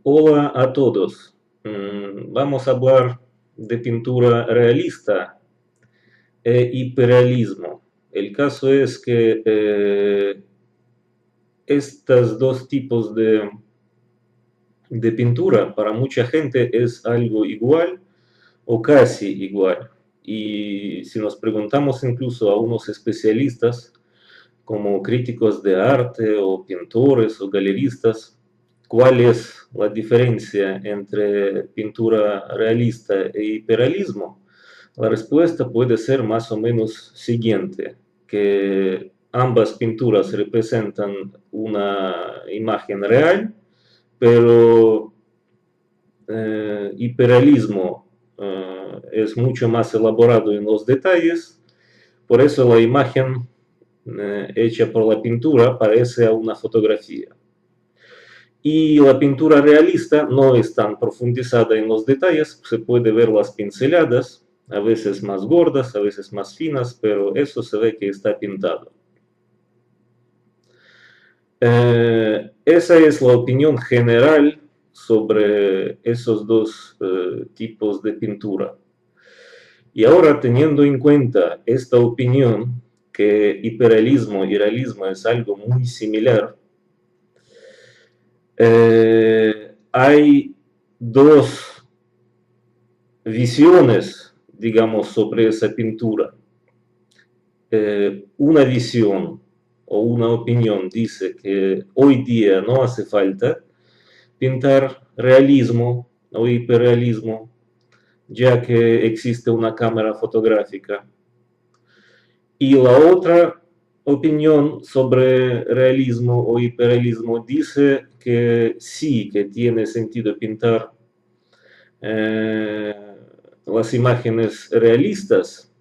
Hola a todos. Vamos a hablar de pintura realista e hiperrealismo. El caso es que estos dos tipos de pintura para mucha gente es algo igual o casi igual. Y si nos preguntamos incluso a unos especialistas como críticos de arte o pintores o galeristas, ¿cuál es la diferencia entre pintura realista e hiperrealismo? La respuesta puede ser más o menos siguiente, que ambas pinturas representan una imagen real, pero hiperrealismo es mucho más elaborado en los detalles, por eso la imagen hecha por la pintura parece a una fotografía. Y la pintura realista no es tan profundizada en los detalles, se puede ver las pinceladas, a veces más gordas, a veces más finas, pero eso se ve que está pintado. Esa es la opinión general sobre esos dos tipos de pintura. Y ahora, teniendo en cuenta esta opinión, que hiperrealismo y realismo es algo muy similar, hay dos visiones, digamos, sobre esa pintura. Una visión o una opinión dice que hoy día no hace falta pintar realismo o hiperrealismo, ya que existe una cámara fotográfica. Y la otra opinión sobre realismo o hiperrealismo dice que sí, que tiene sentido pintar eh, las imágenes realistas,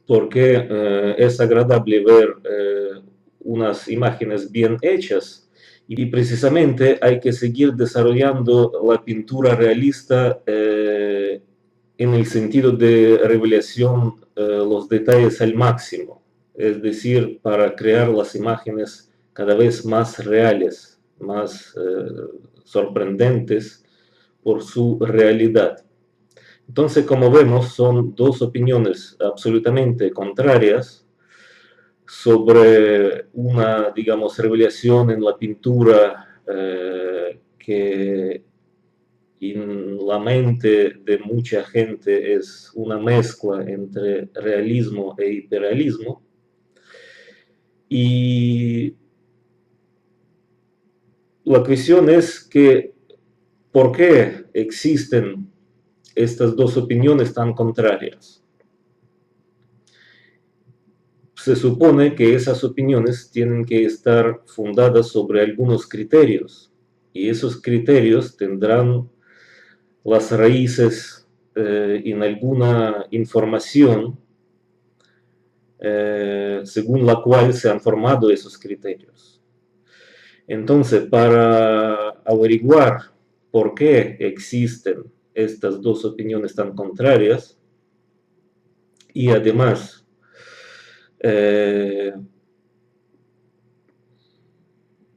porque es agradable ver unas imágenes bien hechas y precisamente hay que seguir desarrollando la pintura realista en el sentido de revelación los detalles al máximo, es decir, para crear las imágenes cada vez más reales, más sorprendentes por su realidad. Entonces, como vemos, son dos opiniones absolutamente contrarias sobre una, digamos, revelación en la pintura que en la mente de mucha gente es una mezcla entre realismo e hiperrealismo. Y la cuestión es que, ¿por qué existen estas dos opiniones tan contrarias? Se supone que esas opiniones tienen que estar fundadas sobre algunos criterios, y esos criterios tendrán las raíces en alguna información según la cual se han formado esos criterios. Entonces, para averiguar por qué existen estas dos opiniones tan contrarias, y además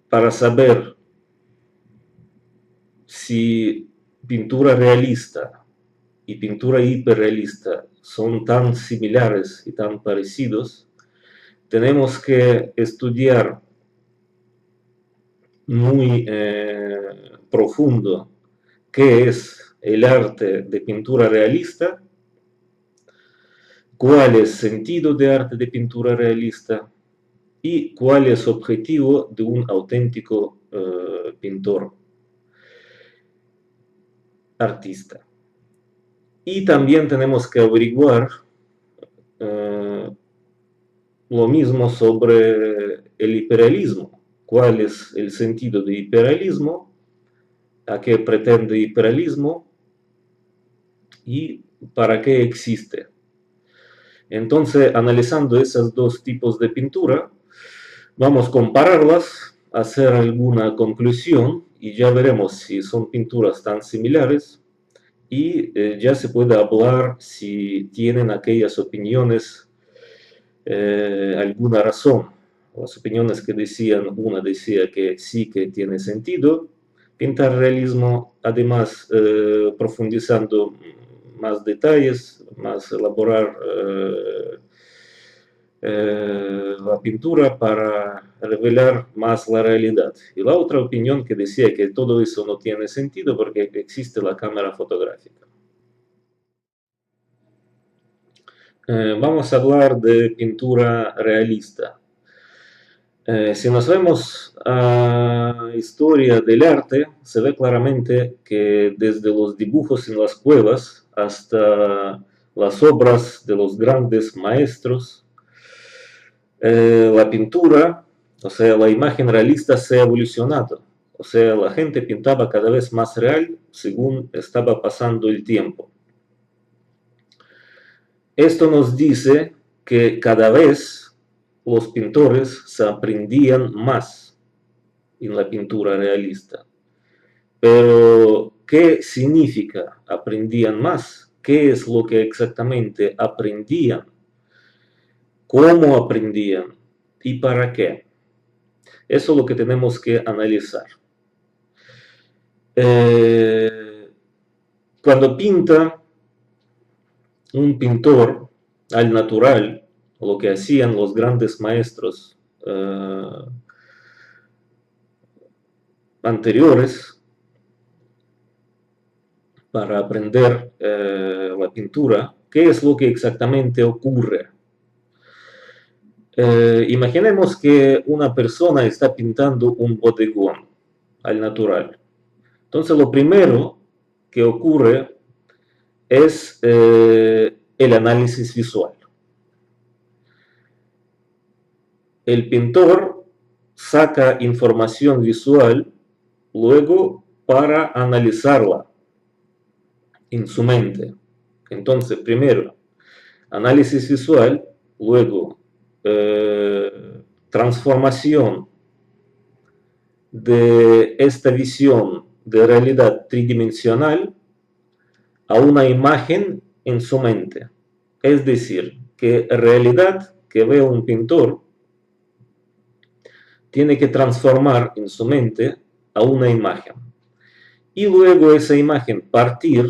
para saber si pintura realista y pintura hiperrealista son tan similares y tan parecidos, tenemos que estudiar muy profundo qué es el arte de pintura realista, cuál es el sentido de arte de pintura realista y cuál es el objetivo de un auténtico pintor artista. Y también tenemos que averiguar lo mismo sobre el hiperrealismo. ¿Cuál es el sentido de hiperrealismo? ¿A qué pretende hiperrealismo? ¿Y para qué existe? Entonces, analizando esos dos tipos de pintura, vamos a compararlas, hacer alguna conclusión y ya veremos si son pinturas tan similares y ya se puede hablar si tienen aquellas opiniones alguna razón. Las opiniones que decían, una decía que sí que tiene sentido pintar realismo, además profundizando más detalles, más elaborar la pintura para revelar más la realidad. Y la otra opinión que decía que todo eso no tiene sentido porque existe la cámara fotográfica. Vamos a hablar de pintura realista. Si nos vemos a la historia del arte, se ve claramente que desde los dibujos en las cuevas hasta las obras de los grandes maestros, la pintura, o sea, la imagen realista se ha evolucionado. O sea, la gente pintaba cada vez más real según estaba pasando el tiempo. Esto nos dice que cada vez los pintores se aprendían más en la pintura realista. Pero, ¿qué significa aprendían más? ¿Qué es lo que exactamente aprendían? ¿Cómo aprendían? ¿Y para qué? Eso es lo que tenemos que analizar. Cuando pinta un pintor al natural, lo que hacían los grandes maestros anteriores para aprender la pintura, ¿qué es lo que exactamente ocurre? Imaginemos que una persona está pintando un bodegón al natural. Entonces lo primero que ocurre es el análisis visual. El pintor saca información visual luego para analizarla en su mente. Entonces, primero, análisis visual, luego transformación de esta visión de realidad tridimensional a una imagen en su mente. Es decir, que realidad que ve un pintor tiene que transformar en su mente a una imagen. Y luego esa imagen partir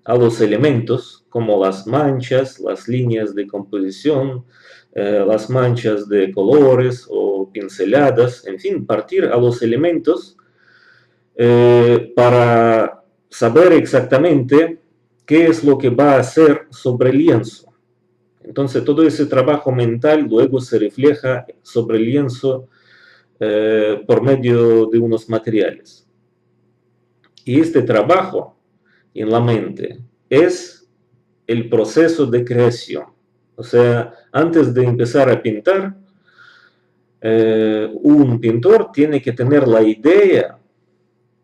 a los elementos como las manchas, las líneas de composición, las manchas de colores o pinceladas, en fin, partir a los elementos para saber exactamente qué es lo que va a hacer sobre el lienzo. Entonces todo ese trabajo mental luego se refleja sobre el lienzo por medio de unos materiales. Y este trabajo en la mente es el proceso de creación. O sea, antes de empezar a pintar, un pintor tiene que tener la idea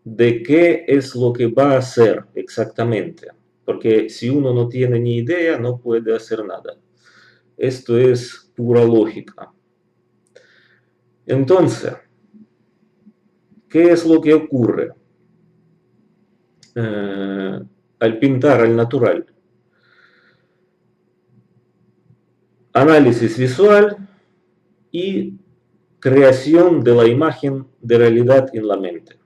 de qué es lo que va a hacer exactamente. Porque si uno no tiene ni idea, no puede hacer nada. Esto es pura lógica. Entonces, ¿qué es lo que ocurre al pintar al natural? Análisis visual y creación de la imagen de realidad en la mente,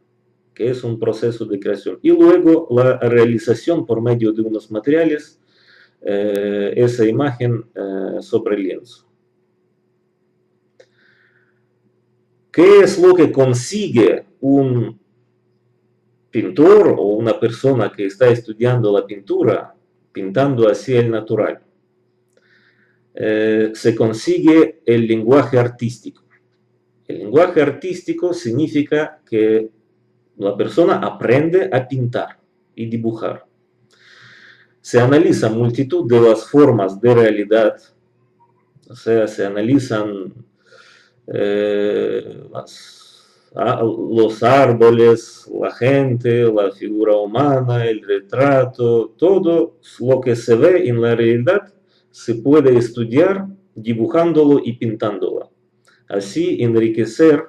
que es un proceso de creación. Y luego la realización por medio de unos materiales, esa imagen sobre el lienzo. ¿Qué es lo que consigue un pintor o una persona que está estudiando la pintura, pintando hacia el natural? Se consigue el lenguaje artístico. El lenguaje artístico significa que la persona aprende a pintar y dibujar. Se analiza multitud de las formas de realidad, o sea, se analizan los árboles, la gente, la figura humana, el retrato, todo lo que se ve en la realidad se puede estudiar dibujándolo y pintándolo. Así enriquecer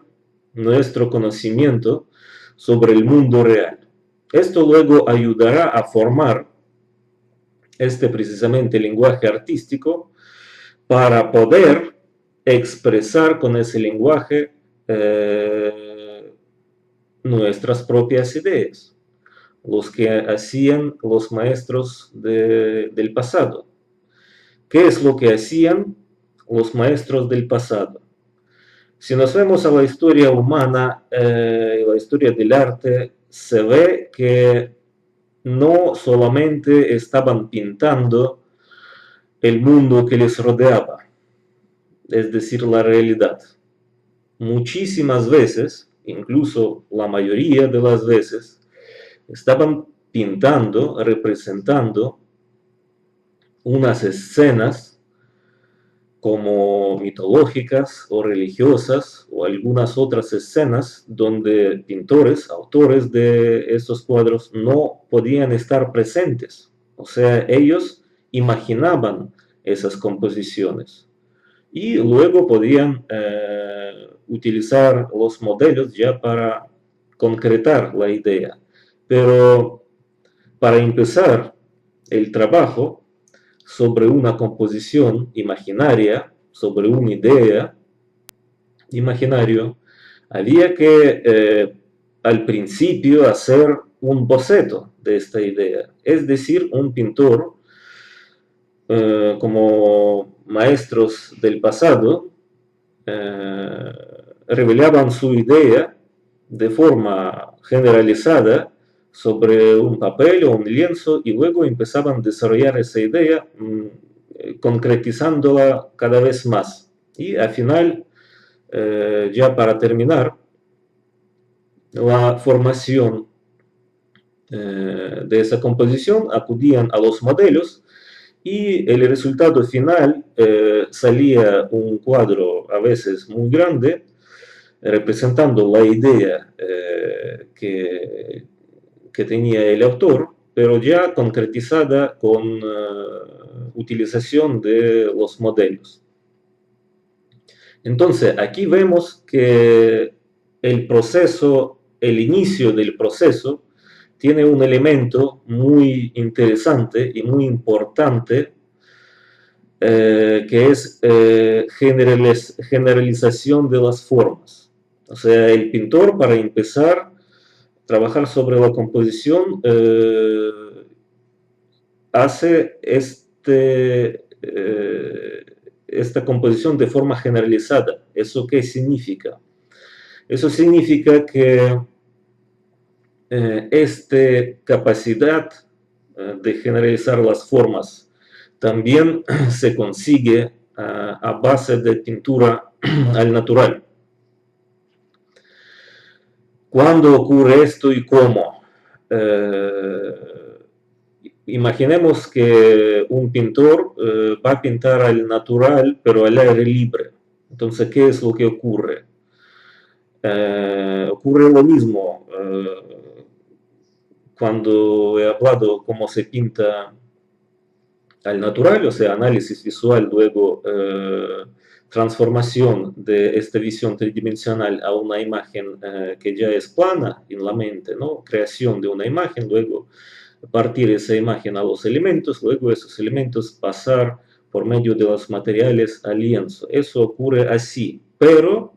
nuestro conocimiento sobre el mundo real. Esto luego ayudará a formar precisamente lenguaje artístico para poder expresar con ese lenguaje nuestras propias ideas, los que hacían los maestros del pasado. ¿Qué es lo que hacían los maestros del pasado? Si nos vemos a la historia humana y la historia del arte, se ve que no solamente estaban pintando el mundo que les rodeaba, es decir, la realidad. Muchísimas veces, incluso la mayoría de las veces, estaban pintando, representando unas escenas como mitológicas o religiosas o algunas otras escenas donde pintores, autores de estos cuadros no podían estar presentes. O sea, ellos imaginaban esas composiciones y luego podían utilizar los modelos ya para concretar la idea. Pero para empezar el trabajo sobre una composición imaginaria, sobre una idea imaginario, había que al principio hacer un boceto de esta idea. Es decir, un pintor, como maestros del pasado, revelaban su idea de forma generalizada sobre un papel o un lienzo y luego empezaban a desarrollar esa idea concretizándola cada vez más. Y al final, ya para terminar, la formación de esa composición acudían a los modelos y el resultado final salía un cuadro a veces muy grande representando la idea que tenía el autor, pero ya concretizada con utilización de los modelos. Entonces, aquí vemos que el proceso, el inicio del proceso, tiene un elemento muy interesante y muy importante, que es generalización de las formas. O sea, el pintor, para empezar a trabajar sobre la composición, hace esta composición de forma generalizada. ¿Eso qué significa? Eso significa que esta capacidad de generalizar las formas también se consigue a base de pintura al natural. ¿Cuándo ocurre esto y cómo? Imaginemos que un pintor va a pintar al natural, pero al aire libre. Entonces, ¿qué es lo que ocurre? Ocurre lo mismo cuando he hablado cómo se pinta al natural, o sea, análisis visual, luego transformación de esta visión tridimensional a una imagen que ya es plana en la mente, ¿no? Creación de una imagen, luego partir esa imagen a los elementos, luego esos elementos pasar por medio de los materiales al lienzo. Eso ocurre así, pero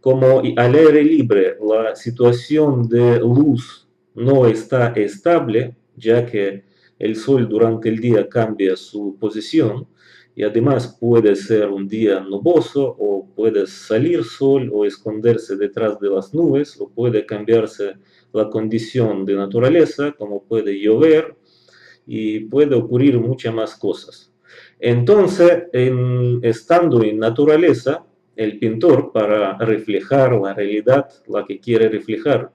como al aire libre la situación de luz no está estable, ya que el sol durante el día cambia su posición y además puede ser un día nuboso o puede salir sol o esconderse detrás de las nubes o puede cambiarse la condición de naturaleza, como puede llover y puede ocurrir muchas más cosas. Entonces, estando en naturaleza, el pintor, para reflejar la realidad, la que quiere reflejar,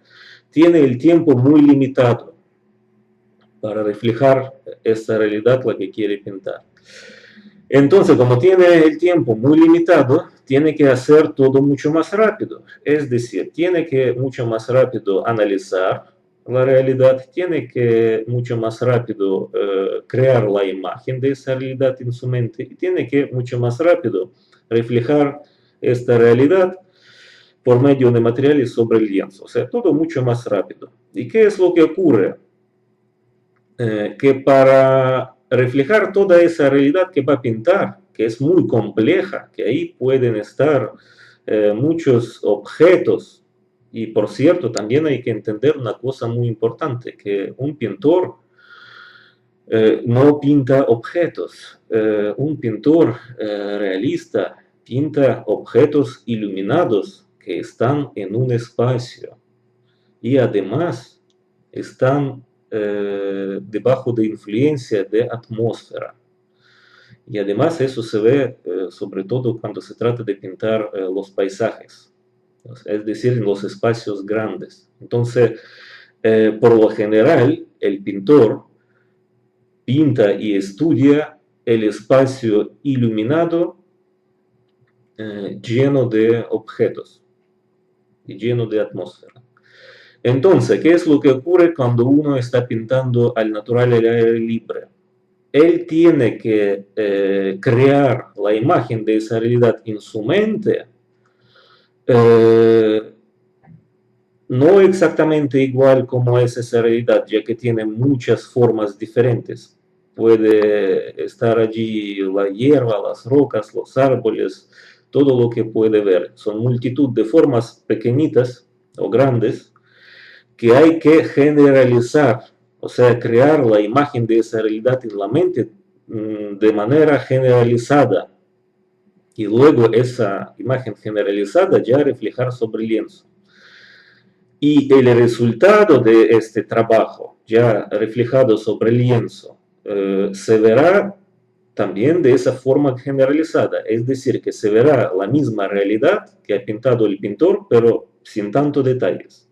tiene el tiempo muy limitado para reflejar esta realidad, la que quiere pintar. Entonces, como tiene el tiempo muy limitado, tiene que hacer todo mucho más rápido. Es decir, tiene que mucho más rápido analizar la realidad, tiene que mucho más rápido crear la imagen de esa realidad en su mente y tiene que mucho más rápido reflejar esta realidad por medio de materiales sobre el lienzo. O sea, todo mucho más rápido. ¿Y qué es lo que ocurre? Que para reflejar toda esa realidad que va a pintar, que es muy compleja, que ahí pueden estar muchos objetos Y por cierto, también hay que entender una cosa muy importante, que un pintor no pinta objetos. Un pintor realista pinta objetos iluminados que están en un espacio y además están debajo de influencia de atmósfera. Y además eso se ve sobre todo cuando se trata de pintar los paisajes, es decir, en los espacios grandes. Entonces, por lo general, el pintor pinta y estudia el espacio iluminado lleno de objetos y lleno de atmósfera. Entonces, ¿qué es lo que ocurre cuando uno está pintando al natural al aire libre? Él tiene que crear la imagen de esa realidad en su mente, no exactamente igual como es esa realidad, ya que tiene muchas formas diferentes. Puede estar allí la hierba, las rocas, los árboles, todo lo que puede ver. Son multitud de formas pequeñitas o grandes que hay que generalizar, o sea, crear la imagen de esa realidad en la mente de manera generalizada y luego esa imagen generalizada ya reflejar sobre el lienzo. Y el resultado de este trabajo ya reflejado sobre el lienzo se verá también de esa forma generalizada, es decir, que se verá la misma realidad que ha pintado el pintor, pero sin tanto detalles.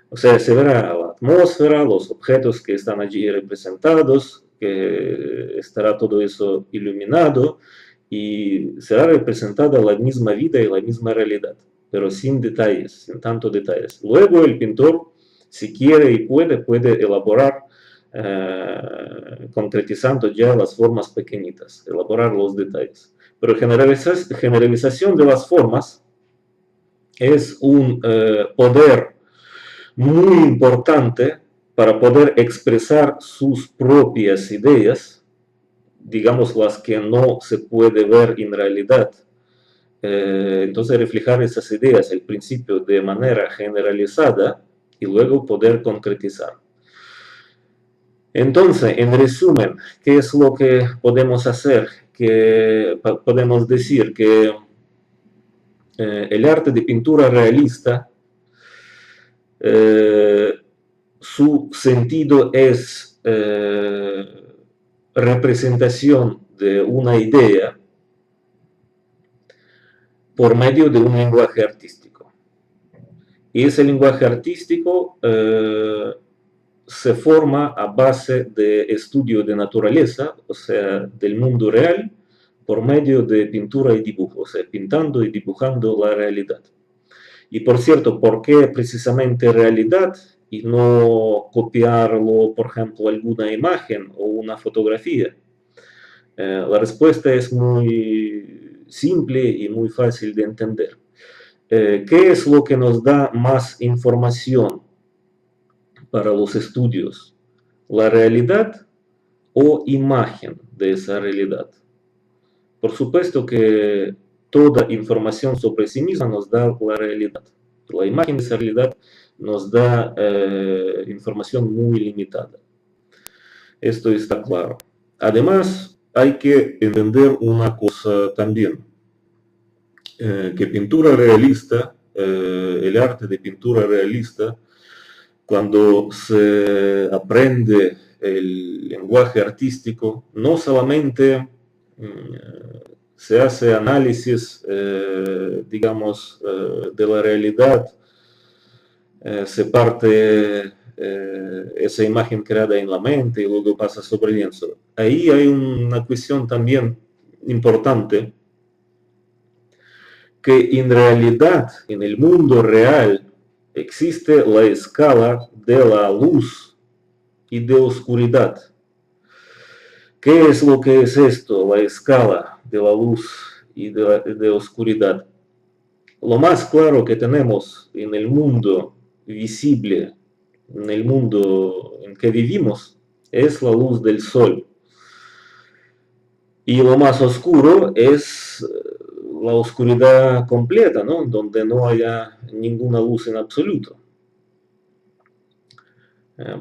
O sea, se verá la atmósfera, los objetos que están allí representados, que estará todo eso iluminado y será representada la misma vida y la misma realidad, pero sin detalles, sin tantos detalles. Luego el pintor, si quiere y puede elaborar, concretizando ya las formas pequeñitas, elaborar los detalles. Pero generalización de las formas es un poder muy importante para poder expresar sus propias ideas, digamos las que no se puede ver en realidad. Entonces reflejar esas ideas, el principio de manera generalizada y luego poder concretizar. Entonces, en resumen, ¿qué es lo que podemos hacer? Que podemos decir que el arte de pintura realista su sentido es representación de una idea por medio de un lenguaje artístico. Y ese lenguaje artístico se forma a base de estudio de naturaleza, o sea, del mundo real, por medio de pintura y dibujo, o sea, pintando y dibujando la realidad. Y por cierto, ¿por qué precisamente realidad y no copiarlo, por ejemplo, alguna imagen o una fotografía? La respuesta es muy simple y muy fácil de entender. ¿Qué es lo que nos da más información para los estudios? ¿La realidad o imagen de esa realidad? Por supuesto que toda información sobre sí misma nos da la realidad. La imagen de esa realidad nos da información muy limitada. Esto está claro. Además, hay que entender una cosa también, que pintura realista, el arte de pintura realista, cuando se aprende el lenguaje artístico, no solamente se hace análisis, digamos, de la realidad, se parte esa imagen creada en la mente y luego pasa sobre el lienzo. Ahí hay una cuestión también importante, que en realidad, en el mundo real, existe la escala de la luz y de oscuridad. ¿Qué es lo que es esto, la escala de la luz y de oscuridad? Lo más claro que tenemos en el mundo visible, en el mundo en que vivimos, es la luz del sol. Y lo más oscuro es la oscuridad completa, ¿no? Donde no haya ninguna luz en absoluto.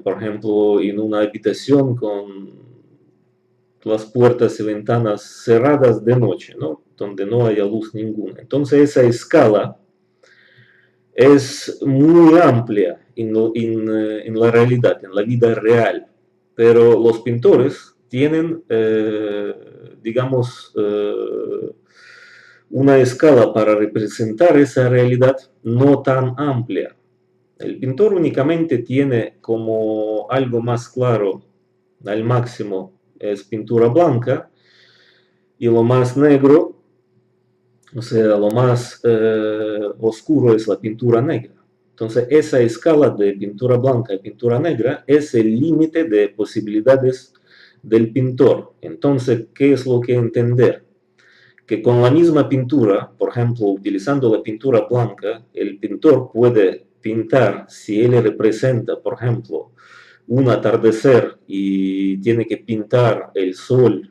Por ejemplo, en una habitación con las puertas y ventanas cerradas de noche, ¿no? Donde no haya luz ninguna. Entonces esa escala es muy amplia en la realidad, en la vida real, pero los pintores tienen, digamos, una escala para representar esa realidad no tan amplia. El pintor únicamente tiene como algo más claro al máximo es pintura blanca y lo más negro, o sea, lo más oscuro es la pintura negra. Entonces, esa escala de pintura blanca y pintura negra es el límite de posibilidades del pintor. Entonces, ¿qué es lo que entender? Que con la misma pintura, por ejemplo, utilizando la pintura blanca, el pintor puede pintar, si él representa, por ejemplo, un atardecer y tiene que pintar el sol,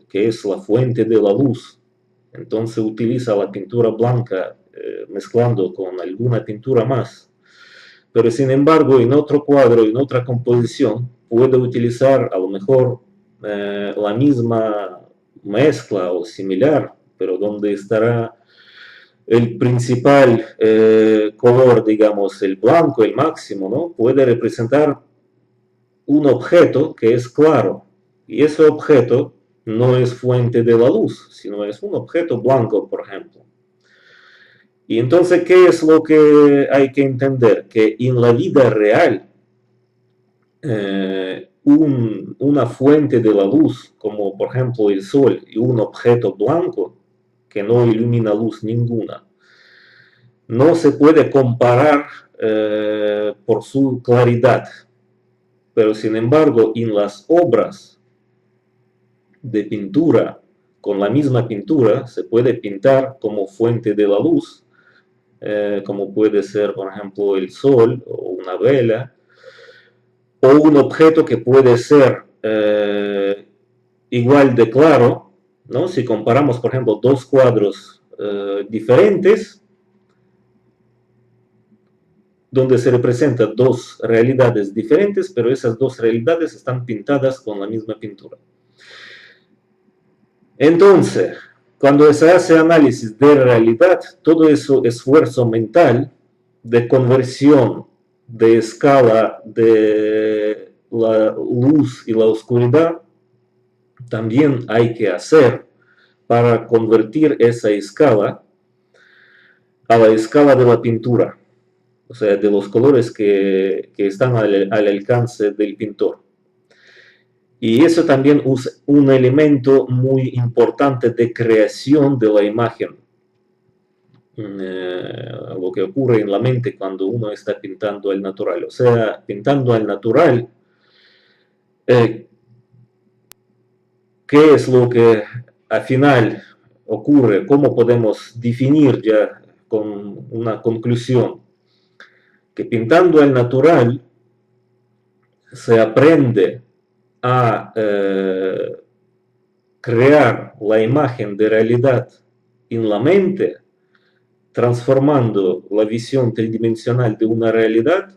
que es la fuente de la luz, entonces utiliza la pintura blanca mezclando con alguna pintura más. Pero sin embargo, en otro cuadro, en otra composición, puede utilizar a lo mejor la misma mezcla o similar, pero donde estará el principal color, digamos, el blanco, el máximo, ¿no? Puede representar un objeto que es claro. Y ese objeto no es fuente de la luz, sino es un objeto blanco, por ejemplo. Y entonces, ¿qué es lo que hay que entender? Que en la vida real, una fuente de la luz, como por ejemplo el sol, y un objeto blanco, que no ilumina luz ninguna, no se puede comparar por su claridad. Pero sin embargo, en las obras de pintura, con la misma pintura, se puede pintar como fuente de la luz, como puede ser, por ejemplo, el sol o una vela, o un objeto que puede ser igual de claro, ¿no? Si comparamos, por ejemplo, dos cuadros diferentes, donde se representan dos realidades diferentes, pero esas dos realidades están pintadas con la misma pintura. Entonces, cuando se hace análisis de realidad, todo ese esfuerzo mental de conversión de escala de la luz y la oscuridad, también hay que hacer para convertir esa escala a la escala de la pintura, o sea, de los colores que están al alcance del pintor. Y eso también es un elemento muy importante de creación de la imagen. Lo que ocurre en la mente cuando uno está pintando al natural. O sea, pintando al natural, ¿qué es lo que al final ocurre? ¿Cómo podemos definir ya con una conclusión? Que pintando al natural se aprende a crear la imagen de realidad en la mente, transformando la visión tridimensional de una realidad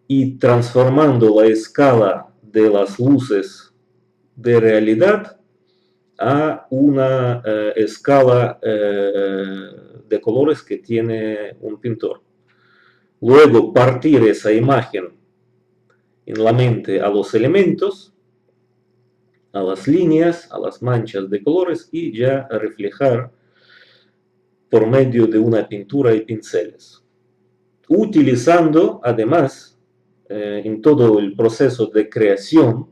y transformando la escala de las luces de realidad a una escala de colores que tiene un pintor. Luego partir esa imagen en la mente a los elementos, a las líneas, a las manchas de colores y ya reflejar por medio de una pintura y pinceles. Utilizando además en todo el proceso de creación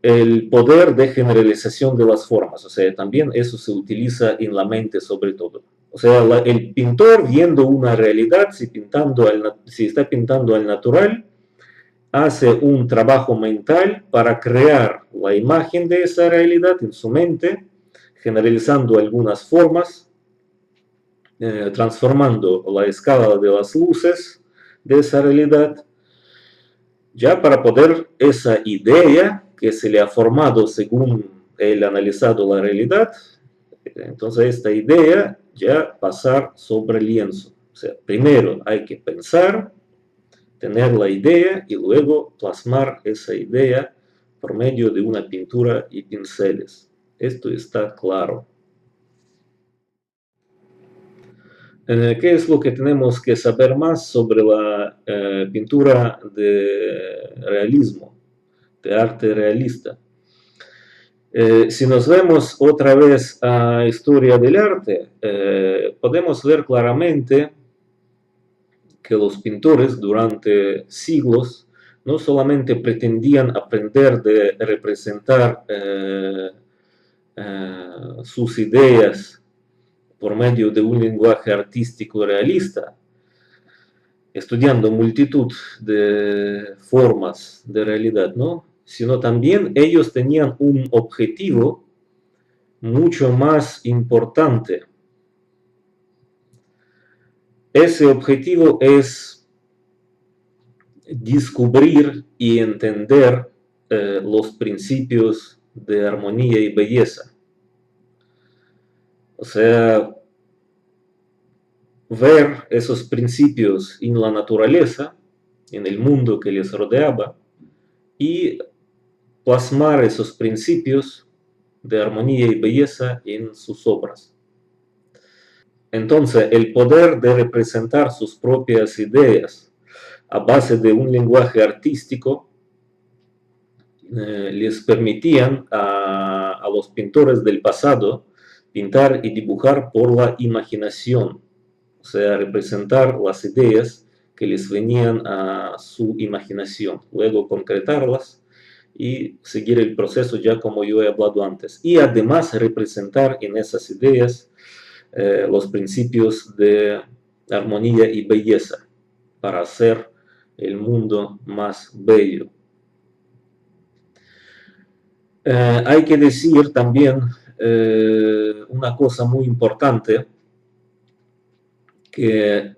el poder de generalización de las formas, o sea, también eso se utiliza en la mente sobre todo. O sea, el pintor viendo una realidad, si está pintando al natural, hace un trabajo mental para crear la imagen de esa realidad en su mente, generalizando algunas formas, transformando la escala de las luces de esa realidad, ya para poder esa idea que se le ha formado según él analizado la realidad, Entonces esta idea ya pasar sobre el lienzo. O sea, primero hay que pensar, tener la idea y luego plasmar esa idea por medio de una pintura y pinceles. Esto está claro. ¿Qué es lo que tenemos que saber más sobre la pintura de realismo, de arte realista? Si nos vemos otra vez a historia del arte, podemos ver claramente que los pintores durante siglos no solamente pretendían aprender de representar sus ideas por medio de un lenguaje artístico realista, estudiando multitud de formas de realidad, ¿no? Sino también ellos tenían un objetivo mucho más importante. Ese objetivo es descubrir y entender los principios de armonía y belleza. O sea, ver esos principios en la naturaleza, en el mundo que les rodeaba, y plasmar esos principios de armonía y belleza en sus obras. Entonces, el poder de representar sus propias ideas a base de un lenguaje artístico les permitían a los pintores del pasado pintar y dibujar por la imaginación, o sea, representar las ideas que les venían a su imaginación, luego concretarlas y seguir el proceso ya como yo he hablado antes. Y además representar en esas ideas los principios de armonía y belleza para hacer el mundo más bello. Hay que decir también una cosa muy importante, que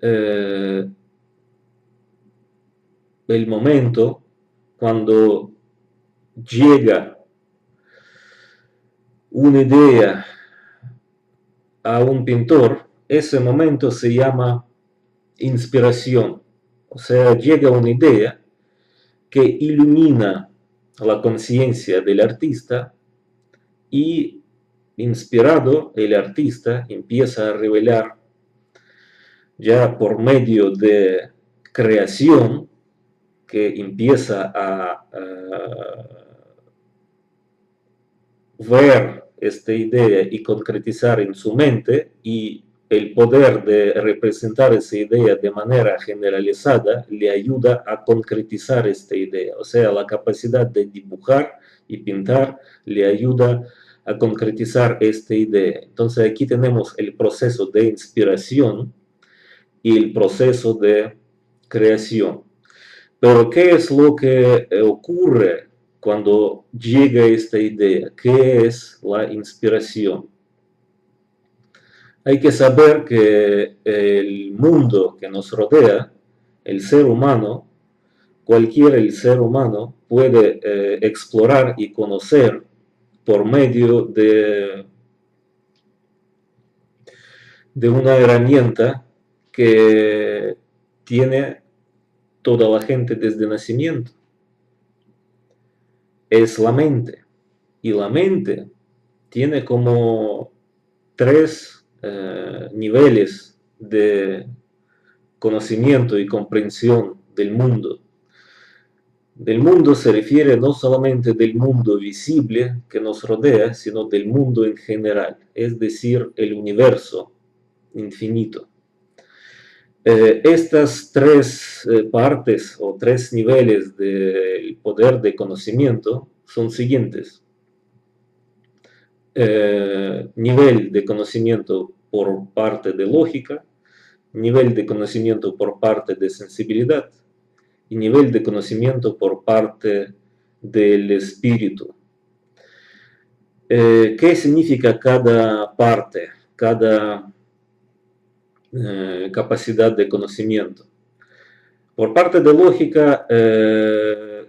el momento cuando llega una idea a un pintor, ese momento se llama inspiración. O sea, llega una idea que ilumina la conciencia del artista y, inspirado, el artista empieza a revelar ya por medio de creación, que empieza a ver esta idea y concretizar en su mente, y el poder de representar esa idea de manera generalizada le ayuda a concretizar esta idea. O sea, la capacidad de dibujar y pintar le ayuda a concretizar esta idea. Entonces aquí tenemos el proceso de inspiración y el proceso de creación. Pero ¿qué es lo que ocurre cuando llega esta idea? ¿Qué es la inspiración? Hay que saber que el mundo que nos rodea, el ser humano, cualquier ser humano puede explorar y conocer por medio de una herramienta que tiene toda la gente desde nacimiento. Es la mente. Y la mente tiene como tres niveles de conocimiento y comprensión del mundo. Del mundo se refiere no solamente del mundo visible que nos rodea, sino del mundo en general, es decir, el universo infinito. Estas tres partes o tres niveles del poder de conocimiento son siguientes. Nivel de conocimiento por parte de lógica, nivel de conocimiento por parte de sensibilidad y nivel de conocimiento por parte del espíritu. ¿Qué significa cada parte, cada capacidad de conocimiento? Por parte de lógica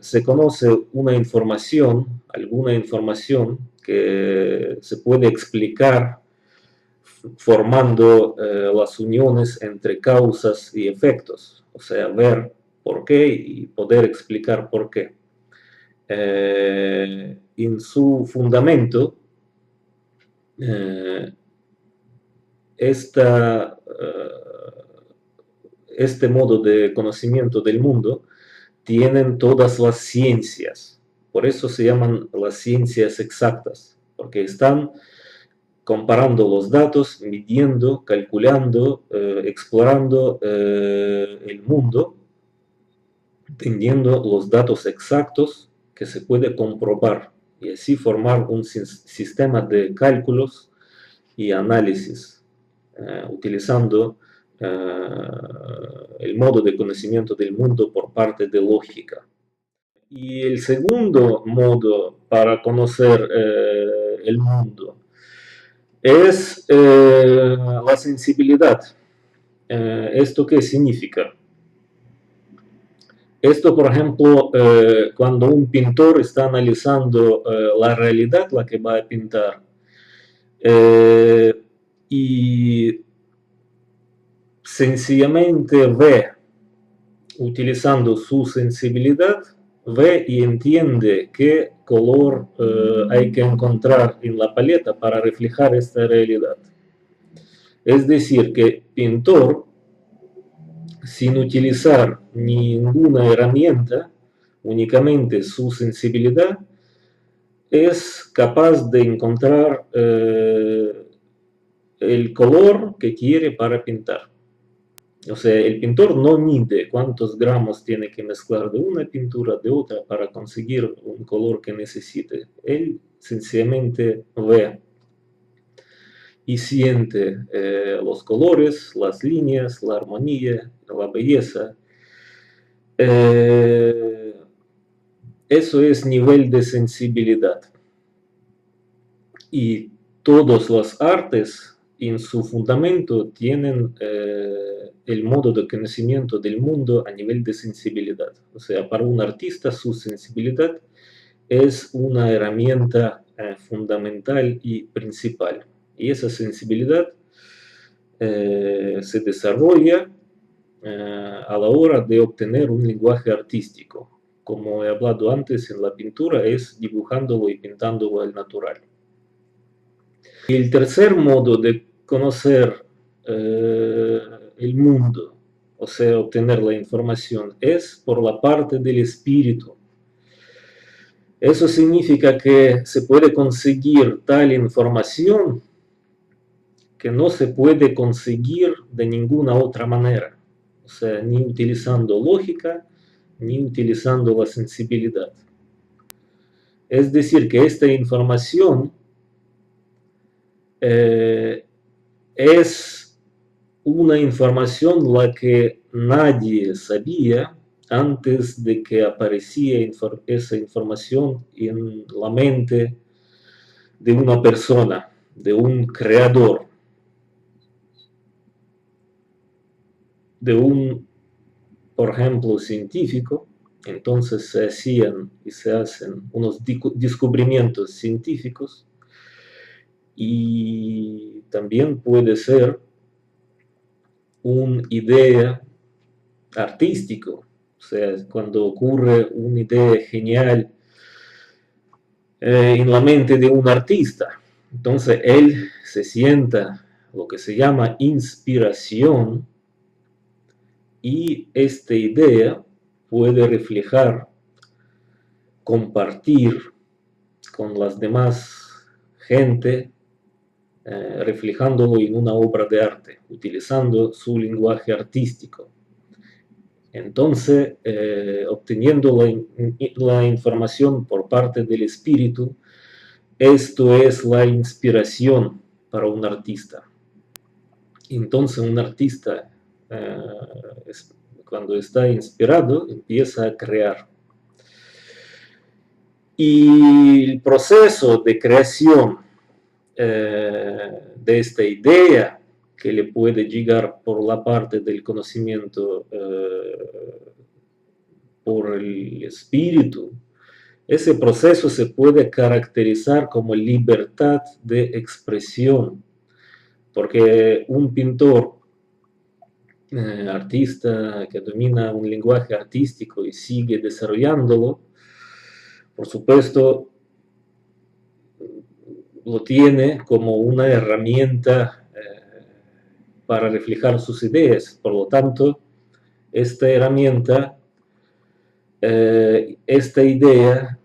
se conoce una información, alguna información que se puede explicar formando las uniones entre causas y efectos, o sea, ver por qué y poder explicar por qué. En su fundamento, este modo de conocimiento del mundo tienen todas las ciencias. Por eso se llaman las ciencias exactas, porque están comparando los datos, midiendo, calculando, explorando el mundo, teniendo los datos exactos que se puede comprobar y así formar un sistema de cálculos y análisis utilizando el modo de conocimiento del mundo por parte de lógica. Y el segundo modo para conocer el mundo es la sensibilidad. ¿Esto qué significa? Esto, por ejemplo, cuando un pintor está analizando la realidad, la que va a pintar, y sencillamente ve, utilizando su sensibilidad, ve y entiende qué color hay que encontrar en la paleta para reflejar esta realidad. Es decir, que pintor, sin utilizar ninguna herramienta, únicamente su sensibilidad, es capaz de encontrar el color que quiere para pintar. O sea, el pintor no mide cuántos gramos tiene que mezclar de una pintura de otra para conseguir un color que necesite. Él sencillamente ve y siente los colores, las líneas, la armonía, la belleza. Eso es nivel de sensibilidad. Y todas las artes en su fundamento tienen el modo de conocimiento del mundo a nivel de sensibilidad. O sea, para un artista su sensibilidad es una herramienta fundamental y principal. Y esa sensibilidad se desarrolla a la hora de obtener un lenguaje artístico. Como he hablado antes, en la pintura es dibujándolo y pintándolo al natural. Y el tercer modo de conocer el mundo, o sea, obtener la información, es por la parte del espíritu. Eso significa que se puede conseguir tal información que no se puede conseguir de ninguna otra manera. O sea, ni utilizando lógica, ni utilizando la sensibilidad. Es decir, que esta información es una información la que nadie sabía antes de que aparecía esa información en la mente de una persona, de un creador, de un, por ejemplo, científico. Entonces se hacían y se hacen unos descubrimientos científicos y también puede ser una idea artístico, o sea, cuando ocurre una idea genial en la mente de un artista, entonces él se sienta lo que se llama inspiración y esta idea puede reflejar, compartir con las demás gente, reflejándolo en una obra de arte, utilizando su lenguaje artístico. Entonces, obteniendo la información por parte del espíritu, esto es la inspiración para un artista. Entonces, un artista, cuando está inspirado, empieza a crear. Y el proceso de creación de esta idea que le puede llegar por la parte del conocimiento por el espíritu, ese proceso se puede caracterizar como libertad de expresión, porque un pintor, artista que domina un lenguaje artístico y sigue desarrollándolo, por supuesto, lo tiene como una herramienta para reflejar sus ideas. Por lo tanto, esta herramienta, esta idea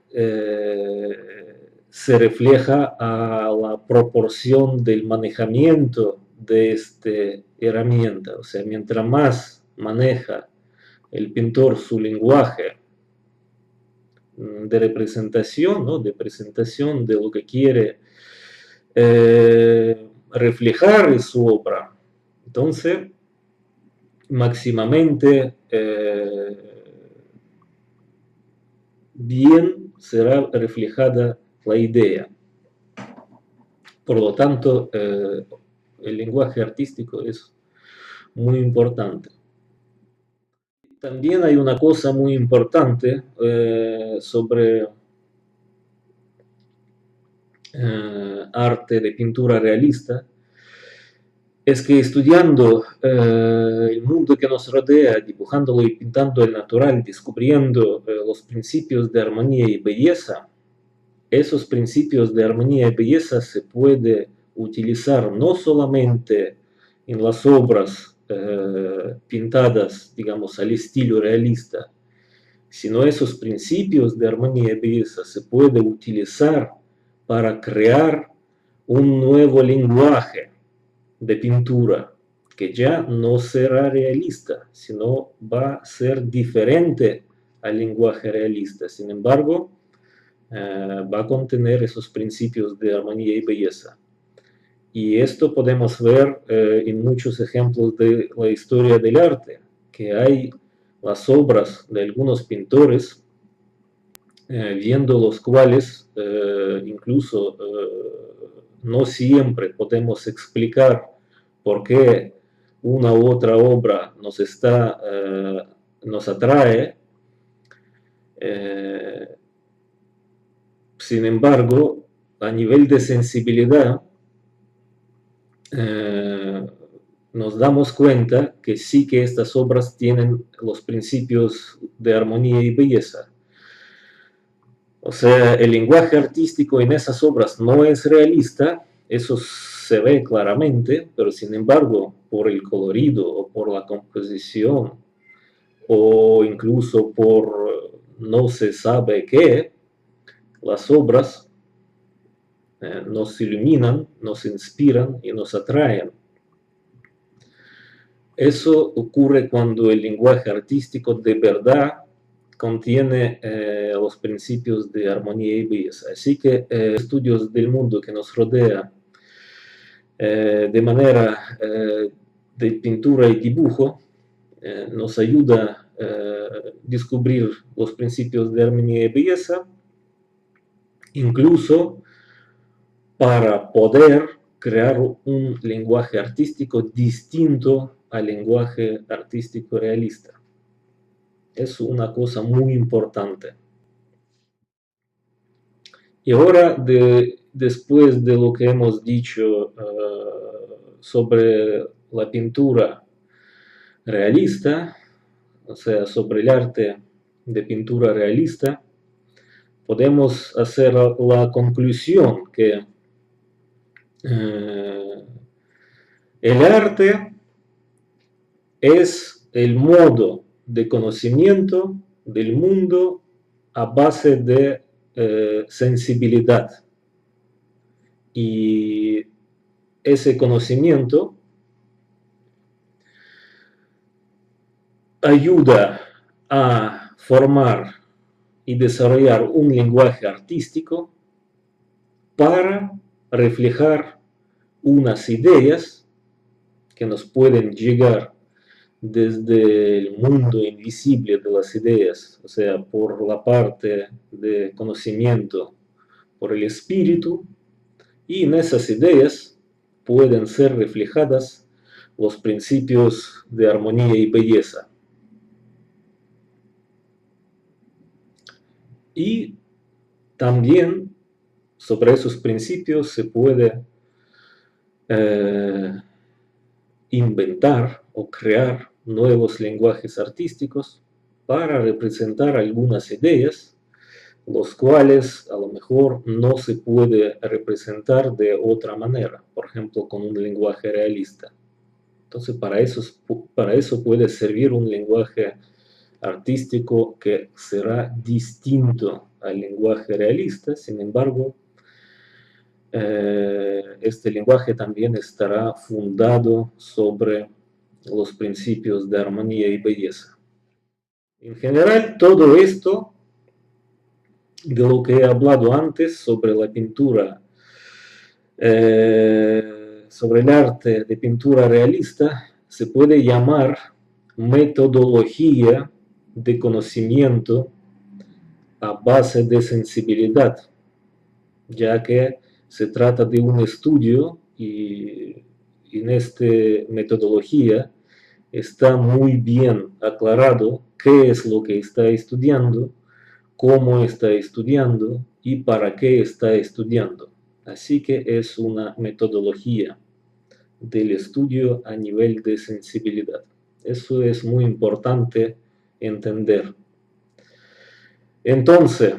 se refleja a la proporción del manejamiento de esta herramienta. O sea, mientras más maneja el pintor su lenguaje de representación, ¿no? De presentación de lo que quiere reflejar en su obra, entonces máximamente bien será reflejada la idea. Por lo tanto, el lenguaje artístico es muy importante. También hay una cosa muy importante sobre arte de pintura realista, es que estudiando el mundo que nos rodea, dibujándolo y pintando el natural, descubriendo los principios de armonía y belleza, esos principios de armonía y belleza se puede utilizar no solamente en las obras pintadas, digamos, al estilo realista, sino esos principios de armonía y belleza se puede utilizar para crear un nuevo lenguaje de pintura que ya no será realista, sino va a ser diferente al lenguaje realista. Sin embargo, va a contener esos principios de armonía y belleza. Y esto podemos ver en muchos ejemplos de la historia del arte, que hay las obras de algunos pintores, viendo los cuales incluso no siempre podemos explicar por qué una u otra obra nos atrae. Sin embargo, a nivel de sensibilidad, nos damos cuenta que sí que estas obras tienen los principios de armonía y belleza. O sea, el lenguaje artístico en esas obras no es realista, eso se ve claramente, pero sin embargo, por el colorido o por la composición o incluso por no se sabe qué, las obras nos iluminan, nos inspiran y nos atraen. Eso ocurre cuando el lenguaje artístico de verdad contiene los principios de armonía y belleza. Así que estudios del mundo que nos rodea de manera de pintura y dibujo nos ayuda a descubrir los principios de armonía y belleza, incluso para poder crear un lenguaje artístico distinto al lenguaje artístico realista. Es una cosa muy importante. Y ahora, después de lo que hemos dicho sobre la pintura realista, o sea, sobre el arte de pintura realista, podemos hacer la conclusión que el arte es el modo de conocimiento del mundo a base de sensibilidad. Y ese conocimiento ayuda a formar y desarrollar un lenguaje artístico para reflejar unas ideas que nos pueden llegar desde el mundo invisible de las ideas, o sea, por la parte de conocimiento, por el espíritu, y en esas ideas pueden ser reflejadas los principios de armonía y belleza. Y también sobre esos principios se puede inventar o crear nuevos lenguajes artísticos para representar algunas ideas, los cuales a lo mejor no se puede representar de otra manera, por ejemplo, con un lenguaje realista. Entonces, para eso puede servir un lenguaje artístico que será distinto al lenguaje realista. Sin embargo, este lenguaje también estará fundado sobre los principios de armonía y belleza. En general, todo esto de lo que he hablado antes sobre la pintura, sobre el arte de pintura realista, se puede llamar metodología de conocimiento a base de sensibilidad, ya que se trata de un estudio y en esta metodología está muy bien aclarado qué es lo que está estudiando, cómo está estudiando y para qué está estudiando. Así que es una metodología del estudio a nivel de sensibilidad. Eso es muy importante entender. Entonces,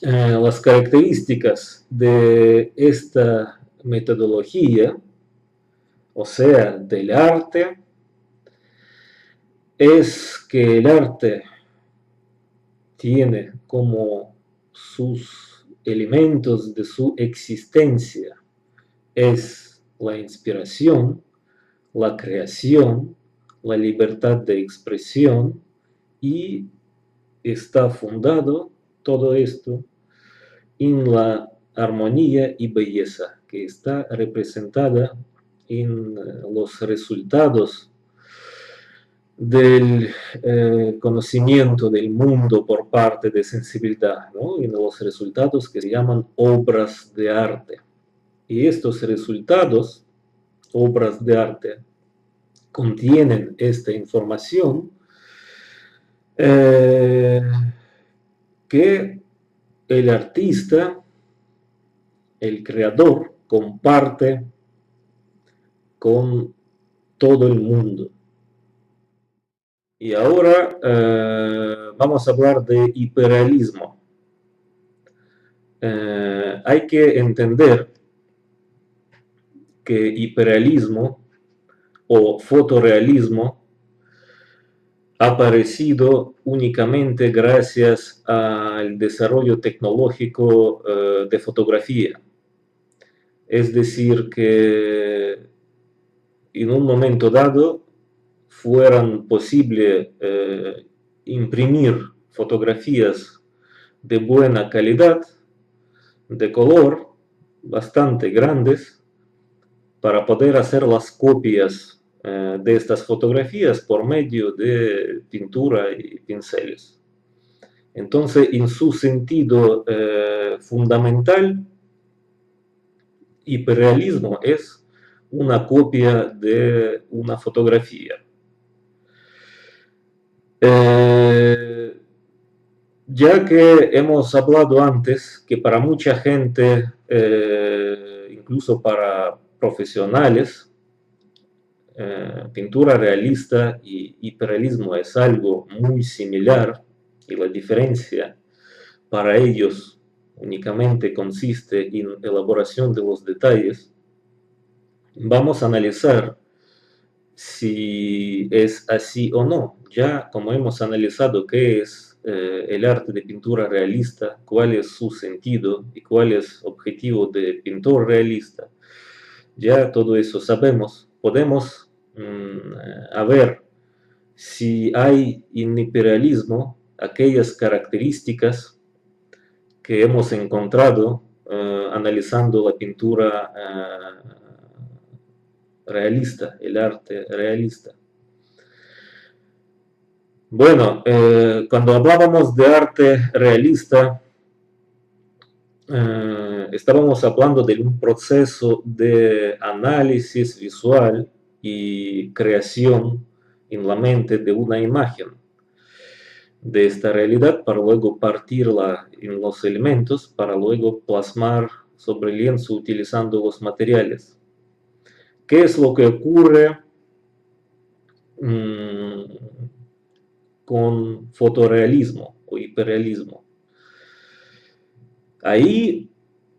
las características de esta metodología, o sea, del arte, es que el arte tiene como sus elementos de su existencia es la inspiración, la creación, la libertad de expresión, y está fundado todo esto en la armonía y belleza que está representada en los resultados del conocimiento del mundo por parte de sensibilidad, ¿no? En los resultados que se llaman obras de arte. Y estos resultados, obras de arte, contienen esta información que el artista, el creador, comparte con todo el mundo. Y ahora vamos a hablar de hiperrealismo. Hay que entender que hiperrealismo o fotorrealismo ha aparecido únicamente gracias al desarrollo tecnológico de fotografía. Es decir, que en un momento dado fueran posible imprimir fotografías de buena calidad, de color, bastante grandes, para poder hacer las copias de estas fotografías por medio de pintura y pinceles. Entonces, en su sentido fundamental, hiperrealismo es una copia de una fotografía. Ya que hemos hablado antes que para mucha gente, incluso para profesionales, pintura realista y hiperrealismo es algo muy similar, y la diferencia para ellos únicamente consiste en elaboración de los detalles. Vamos a analizar si es así o no. Ya como hemos analizado qué es el arte de pintura realista, cuál es su sentido y cuál es el objetivo de pintor realista, ya todo eso sabemos. Podemos a ver si hay en hiperrealismo aquellas características que hemos encontrado analizando la pintura realista, el arte realista. Bueno, cuando hablábamos de arte realista, estábamos hablando de un proceso de análisis visual y creación en la mente de una imagen de esta realidad para luego partirla en los elementos, para luego plasmar sobre lienzo utilizando los materiales. ¿Qué es lo que ocurre con fotorrealismo o hiperrealismo? Ahí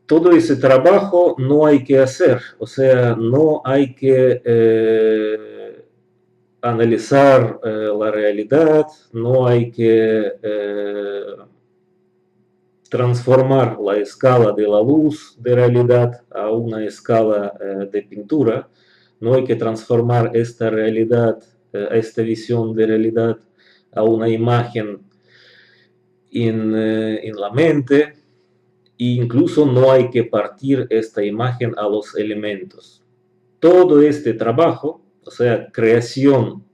todo ese trabajo no hay que hacer, o sea, no hay que analizar la realidad, no hay que transformar la escala de la luz de realidad a una escala de pintura, no hay que transformar esta realidad, esta visión de realidad a una imagen en la mente, e incluso no hay que partir esta imagen a los elementos. Todo este trabajo, o sea, creación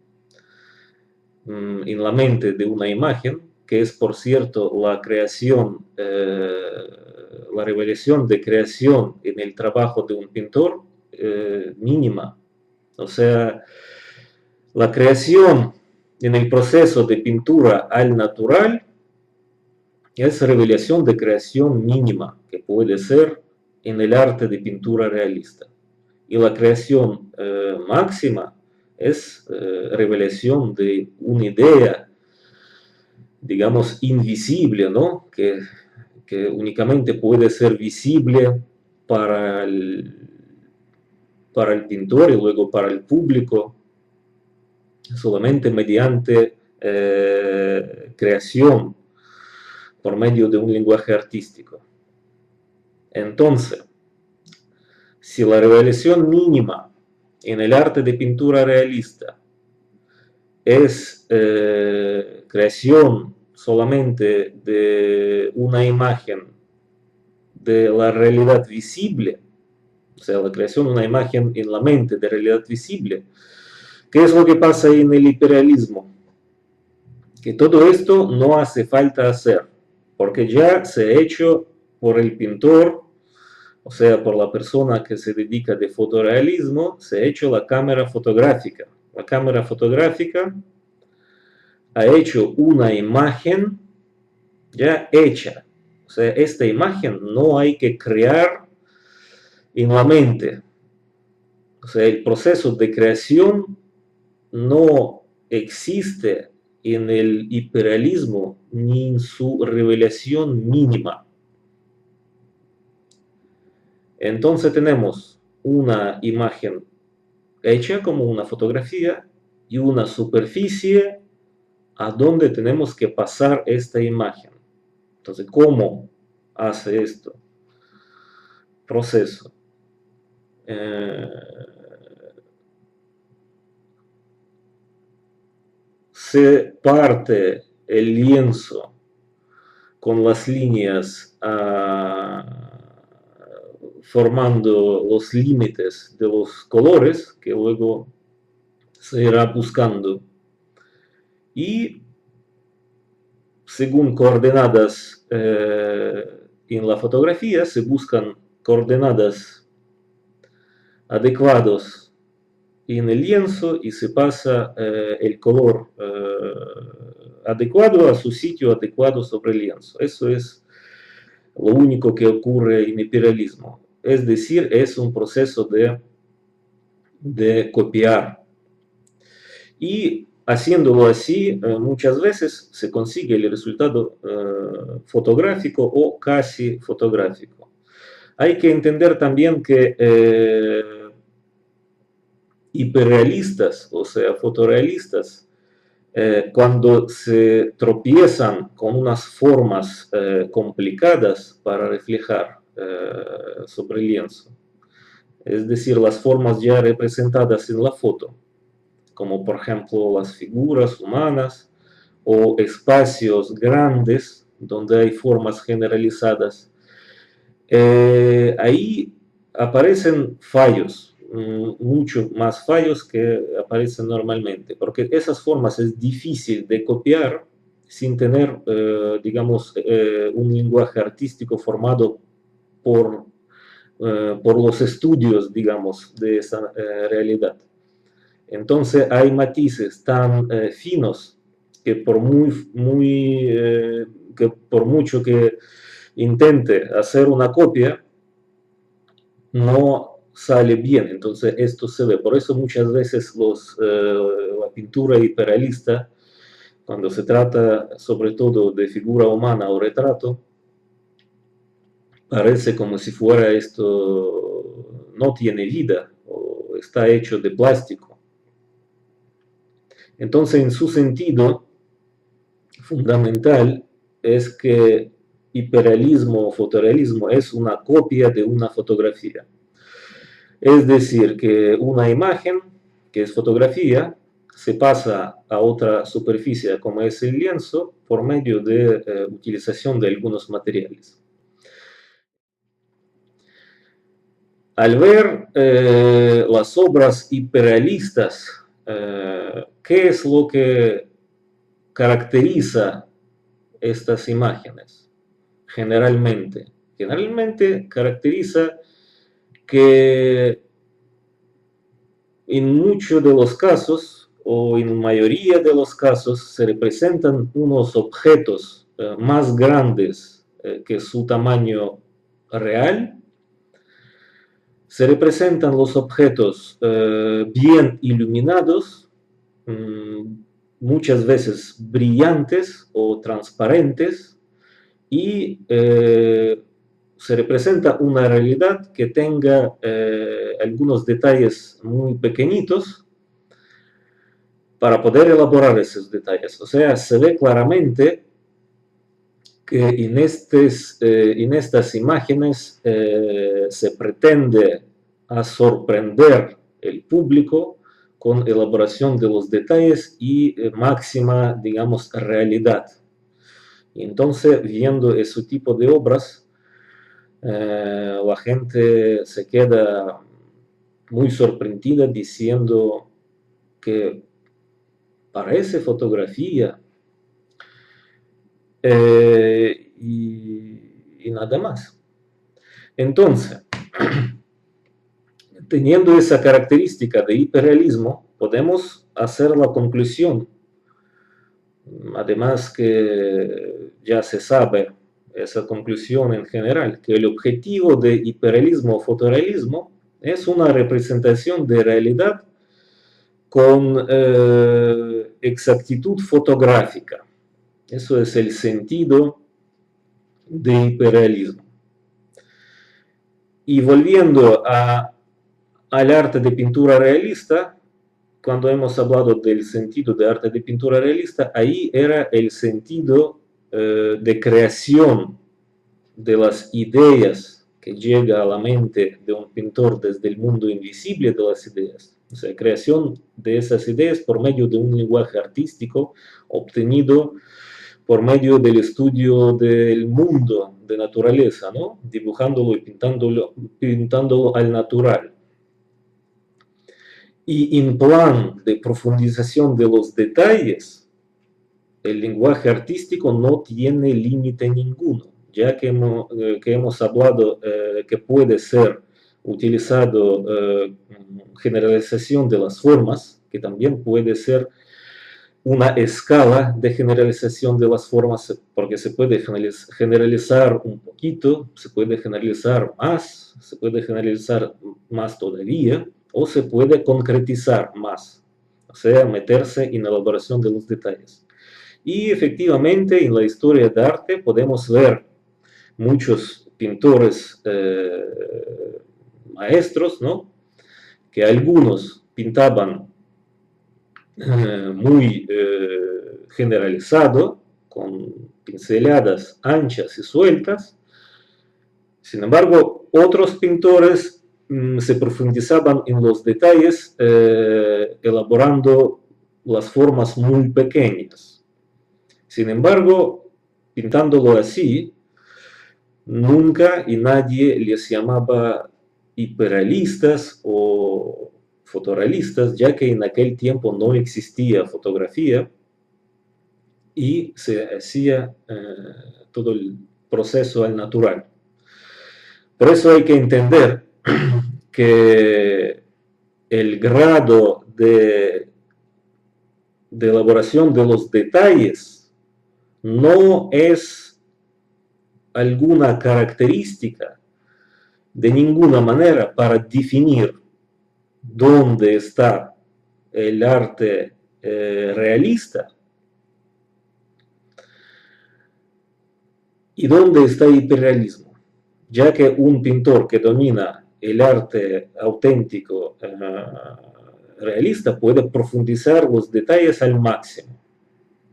en la mente de una imagen, que es por cierto la creación, la revelación de creación en el trabajo de un pintor mínima. O sea, la creación en el proceso de pintura al natural es revelación de creación mínima, que puede ser en el arte de pintura realista. Y la creación máxima es revelación de una idea, digamos, invisible, ¿no? Que únicamente puede ser visible para el pintor y luego para el público, solamente mediante creación por medio de un lenguaje artístico. Entonces, si la revelación mínima en el arte de pintura realista es creación solamente de una imagen de la realidad visible, o sea, la creación de una imagen en la mente de realidad visible, ¿qué es lo que pasa en el hiperrealismo? Que todo esto no hace falta hacer, porque ya se ha hecho por el pintor, o sea, por la persona que se dedica de fotorrealismo, se ha hecho la cámara fotográfica. La cámara fotográfica ha hecho una imagen ya hecha. O sea, esta imagen no hay que crear en la mente. O sea, el proceso de creación no existe en el hiperrealismo ni en su revelación mínima. Entonces tenemos una imagen hecha como una fotografía y una superficie a donde tenemos que pasar esta imagen. Entonces, ¿cómo hace esto? Proceso. Se parte el lienzo con las líneas formando los límites de los colores que luego se irá buscando, y según coordenadas en la fotografía se buscan coordenadas adecuadas en el lienzo y se pasa el color adecuado a su sitio adecuado sobre el lienzo. Eso es lo único que ocurre en hiperrealismo. Es decir, es un proceso de copiar. Y haciéndolo así, muchas veces se consigue el resultado fotográfico o casi fotográfico. Hay que entender también que hiperrealistas, o sea, fotorrealistas, cuando se tropiezan con unas formas complicadas para reflejar sobre el lienzo, es decir, las formas ya representadas en la foto, como por ejemplo las figuras humanas o espacios grandes donde hay formas generalizadas, ahí aparecen fallos, mucho más fallos que aparecen normalmente, porque esas formas es difícil de copiar sin tener, digamos, un lenguaje artístico formado por los estudios, digamos, de esa realidad. Entonces hay matices tan finos que que por mucho que intente hacer una copia, no sale bien. Entonces esto se ve. Por eso muchas veces la pintura hiperrealista, cuando se trata sobre todo de figura humana o retrato, parece como si fuera esto, no tiene vida o está hecho de plástico. Entonces, en su sentido fundamental es que hiperrealismo o fotorrealismo es una copia de una fotografía. Es decir, que una imagen, que es fotografía, se pasa a otra superficie como es el lienzo por medio de utilización de algunos materiales. Al ver las obras hiperrealistas, ¿qué es lo que caracteriza estas imágenes? Generalmente caracteriza que en muchos de los casos, o en mayoría de los casos, se representan unos objetos más grandes que su tamaño real. Se representan los objetos bien iluminados, muchas veces brillantes o transparentes, y se representa una realidad que tenga algunos detalles muy pequeñitos para poder elaborar esos detalles. O sea, se ve claramente que en estas imágenes se pretende a sorprender el público con elaboración de los detalles y máxima, digamos, realidad. Y entonces, viendo ese tipo de obras, la gente se queda muy sorprendida diciendo que parece fotografía y nada más. Entonces, teniendo esa característica de hiperrealismo, podemos hacer la conclusión, además que ya se sabe esa conclusión en general, que el objetivo de hiperrealismo o fotorrealismo es una representación de realidad con exactitud fotográfica. Eso es el sentido de hiperrealismo. Y volviendo al arte de pintura realista, cuando hemos hablado del sentido de arte de pintura realista, ahí era el sentido de creación de las ideas que llega a la mente de un pintor desde el mundo invisible de las ideas. O sea, creación de esas ideas por medio de un lenguaje artístico obtenido por medio del estudio del mundo de naturaleza, ¿no? Dibujándolo y pintándolo al natural. Y en plan de profundización de los detalles, el lenguaje artístico no tiene límite ninguno, ya que hemos hablado que puede ser utilizado generalización de las formas, que también puede ser una escala de generalización de las formas, porque se puede generalizar un poquito, se puede generalizar más, se puede generalizar más todavía, o se puede concretizar más, o sea, meterse en la elaboración de los detalles. Y efectivamente, en la historia de arte podemos ver muchos pintores maestros, ¿no? Que algunos pintaban muy generalizado, con pinceladas anchas y sueltas. Sin embargo, otros pintores se profundizaban en los detalles, elaborando las formas muy pequeñas. Sin embargo, pintándolo así, nunca y nadie les llamaba hiperrealistas o fotorrealistas, ya que en aquel tiempo no existía fotografía y se hacía todo el proceso al natural. Por eso hay que entender que el grado de elaboración de los detalles no es alguna característica de ninguna manera para definir dónde está el arte realista y dónde está el hiperrealismo, ya que un pintor que domina el arte auténtico realista puede profundizar los detalles al máximo.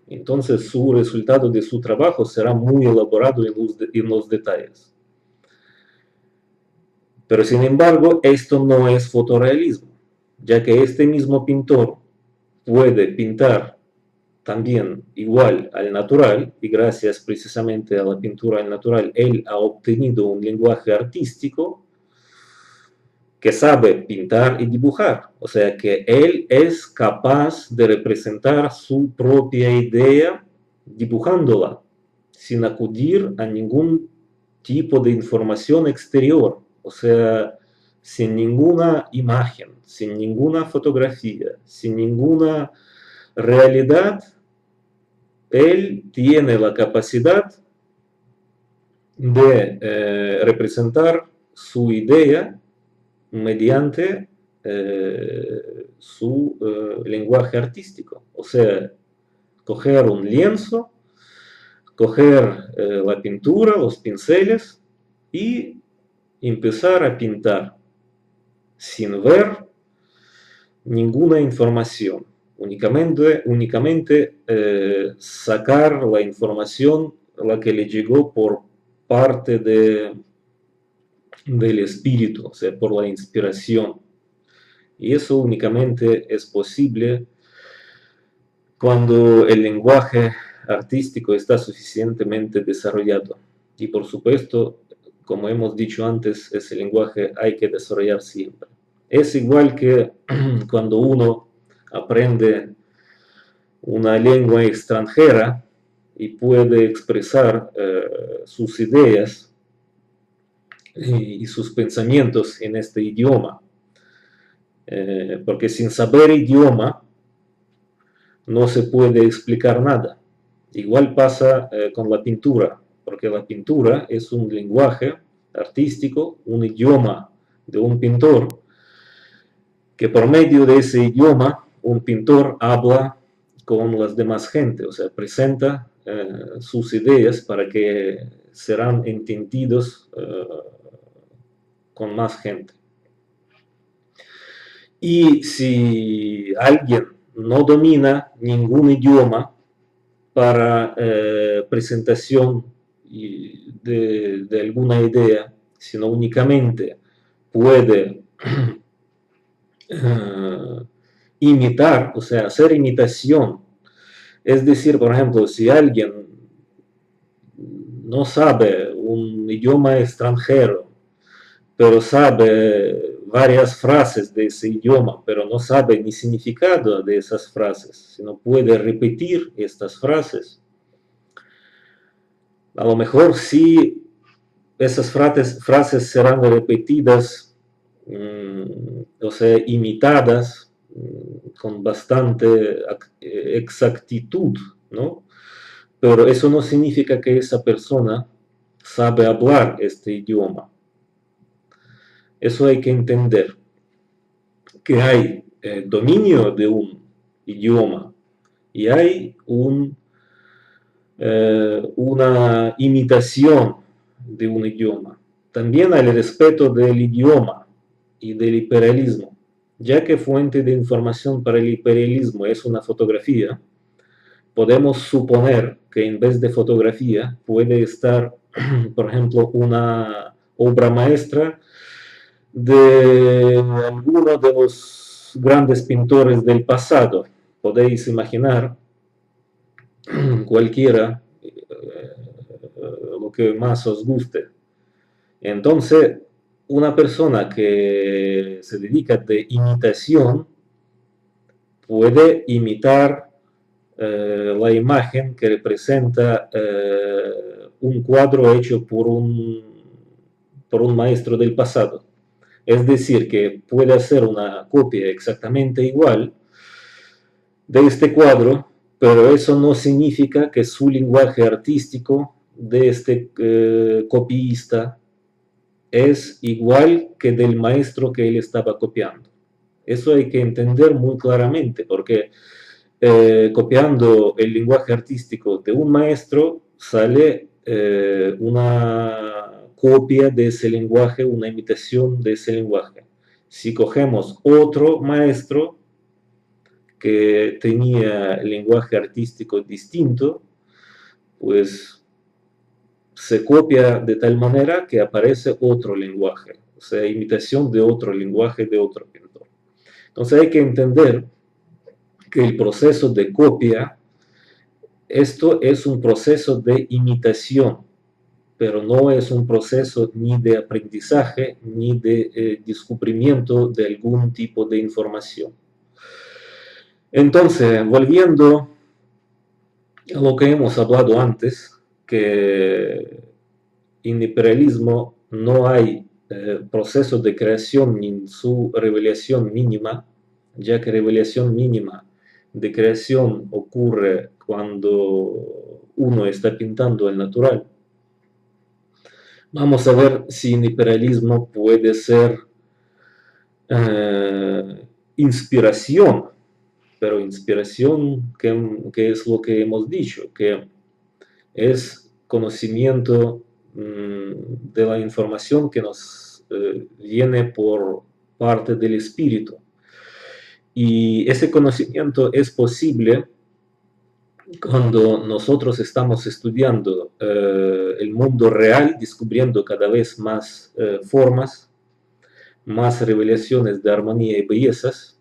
Entonces su resultado de su trabajo será muy elaborado en los detalles. Pero sin embargo, esto no es fotorrealismo, ya que este mismo pintor puede pintar también igual al natural, y gracias precisamente a la pintura al natural, él ha obtenido un lenguaje artístico que sabe pintar y dibujar. O sea que él es capaz de representar su propia idea dibujándola, sin acudir a ningún tipo de información exterior. O sea, sin ninguna imagen, sin ninguna fotografía, sin ninguna realidad, él tiene la capacidad de representar su idea mediante su lenguaje artístico. O sea, coger un lienzo, coger la pintura, los pinceles y empezar a pintar sin ver ninguna información. Únicamente sacar la información la que le llegó por parte del espíritu, o sea, por la inspiración. Y eso únicamente es posible cuando el lenguaje artístico está suficientemente desarrollado. Y por supuesto, como hemos dicho antes, ese lenguaje hay que desarrollar siempre. Es igual que cuando uno aprende una lengua extranjera y puede expresar sus ideas y sus pensamientos en este idioma. Porque sin saber idioma no se puede explicar nada. Igual pasa con la pintura, porque la pintura es un lenguaje artístico, un idioma de un pintor, que por medio de ese idioma un pintor habla con las demás gente, o sea, presenta sus ideas para que serán entendidos con más gente. Y si alguien no domina ningún idioma para presentación de alguna idea, sino únicamente puede imitar, o sea, hacer imitación. Es decir, por ejemplo, si alguien no sabe un idioma extranjero, pero sabe varias frases de ese idioma, pero no sabe ni significado de esas frases, sino puede repetir estas frases. A lo mejor sí esas frases serán repetidas, o sea, imitadas con bastante exactitud, ¿no? Pero eso no significa que esa persona sabe hablar este idioma. Eso hay que entender, que hay dominio de un idioma y hay una imitación de un idioma. También hay el respeto del idioma y del hiperrealismo, ya que fuente de información para el hiperrealismo es una fotografía. Podemos suponer que en vez de fotografía puede estar, por ejemplo, una obra maestra de alguno de los grandes pintores del pasado. Podéis imaginar cualquiera, lo que más os guste. Entonces, una persona que se dedica de imitación puede imitar la imagen que representa un cuadro hecho por un maestro del pasado. Es decir, que puede hacer una copia exactamente igual de este cuadro, pero eso no significa que su lenguaje artístico de este copiista es igual que del maestro que él estaba copiando. Eso hay que entender muy claramente, porque copiando el lenguaje artístico de un maestro sale una copia de ese lenguaje, una imitación de ese lenguaje. Si cogemos otro maestro que tenía el lenguaje artístico distinto, pues se copia de tal manera que aparece otro lenguaje, o sea, imitación de otro lenguaje de otro pintor. Entonces hay que entender que el proceso de copia, esto es un proceso de imitación, pero no es un proceso ni de aprendizaje ni de descubrimiento de algún tipo de información. Entonces, volviendo a lo que hemos hablado antes, que en imperialismo no hay proceso de creación ni su revelación mínima, ya que revelación mínima de creación ocurre cuando uno está pintando el natural. Vamos a ver si en imperialismo puede ser inspiración, pero inspiración, que es lo que hemos dicho, que es conocimiento de la información que nos viene por parte del espíritu. Y ese conocimiento es posible cuando nosotros estamos estudiando el mundo real, descubriendo cada vez más formas, más revelaciones de armonía y bellezas,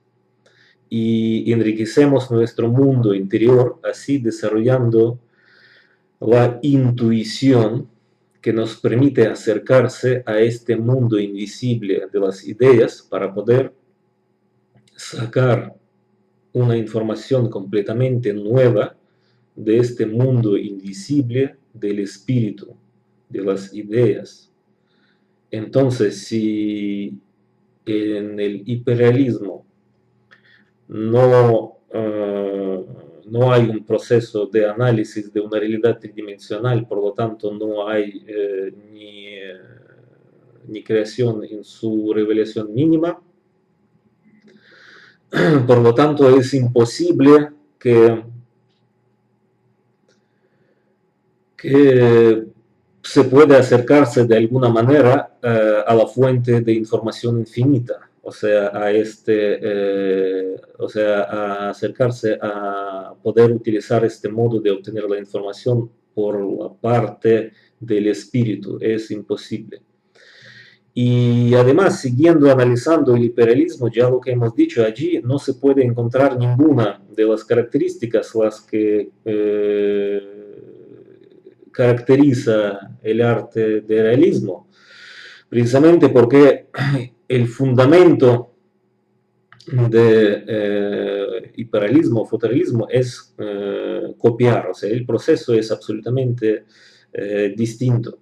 y enriquecemos nuestro mundo interior, así desarrollando la intuición que nos permite acercarse a este mundo invisible de las ideas para poder sacar una información completamente nueva de este mundo invisible del espíritu, de las ideas. Entonces, si en el hiperrealismo no hay un proceso de análisis de una realidad tridimensional, por lo tanto no hay ni creación en su revelación mínima, por lo tanto es imposible que se puede acercarse de alguna manera a la fuente de información infinita, o sea, a acercarse a poder utilizar este modo de obtener la información por la parte del espíritu, es imposible. Y además, siguiendo analizando el imperialismo, ya lo que hemos dicho allí, no se puede encontrar ninguna de las características las que caracteriza el arte del realismo, precisamente porque el fundamento de hiperrealismo, fotorrealismo es copiar, o sea, el proceso es absolutamente distinto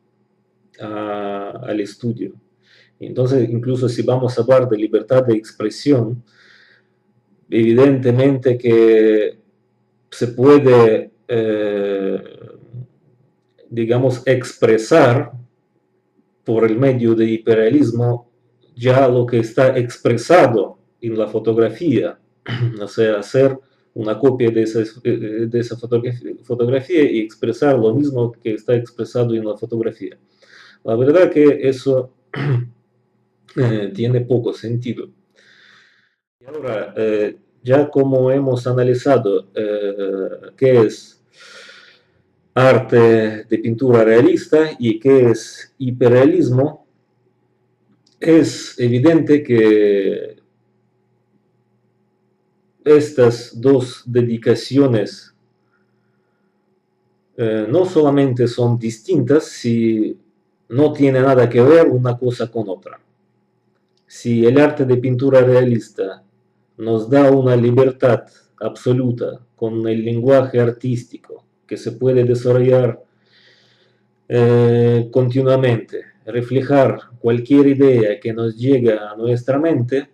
al estudio. Entonces, incluso si vamos a hablar de libertad de expresión, evidentemente que se puede, digamos, expresar por el medio de hiperrealismo ya lo que está expresado en la fotografía, o sea, hacer una copia de esa fotografía y expresar lo mismo que está expresado en la fotografía. La verdad que eso tiene poco sentido. Y ahora, ya como hemos analizado qué es arte de pintura realista y qué es hiperrealismo, es evidente que estas dos dedicaciones no solamente son distintas, si no tiene nada que ver una cosa con otra. Si el arte de pintura realista nos da una libertad absoluta con el lenguaje artístico que se puede desarrollar continuamente, reflejar cualquier idea que nos llega a nuestra mente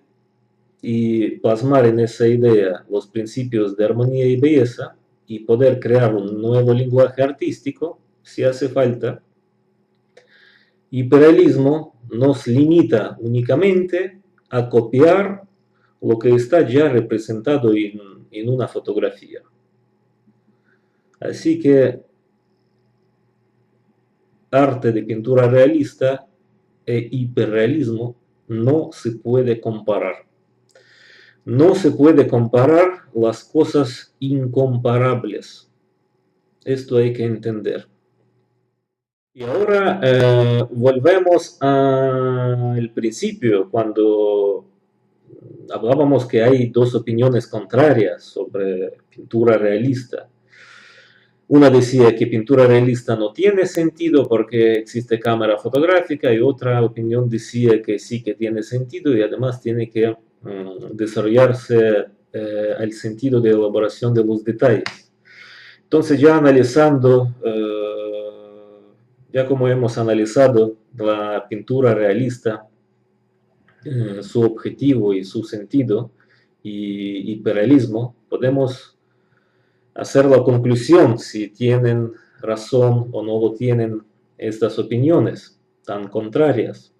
y plasmar en esa idea los principios de armonía y belleza y poder crear un nuevo lenguaje artístico si hace falta. Hiperrealismo nos limita únicamente a copiar lo que está ya representado en una fotografía. Así que arte de pintura realista e hiperrealismo no se puede comparar. No se puede comparar las cosas incomparables. Esto hay que entender. Y ahora volvemos al principio, cuando hablábamos que hay dos opiniones contrarias sobre pintura realista. Una decía que pintura realista no tiene sentido porque existe cámara fotográfica, y otra opinión decía que sí que tiene sentido y además tiene que desarrollarse el sentido de elaboración de los detalles. Entonces ya analizando, ya como hemos analizado la pintura realista, su objetivo y su sentido, y hiperrealismo, podemos hacer la conclusión si tienen razón o no lo tienen estas opiniones tan contrarias.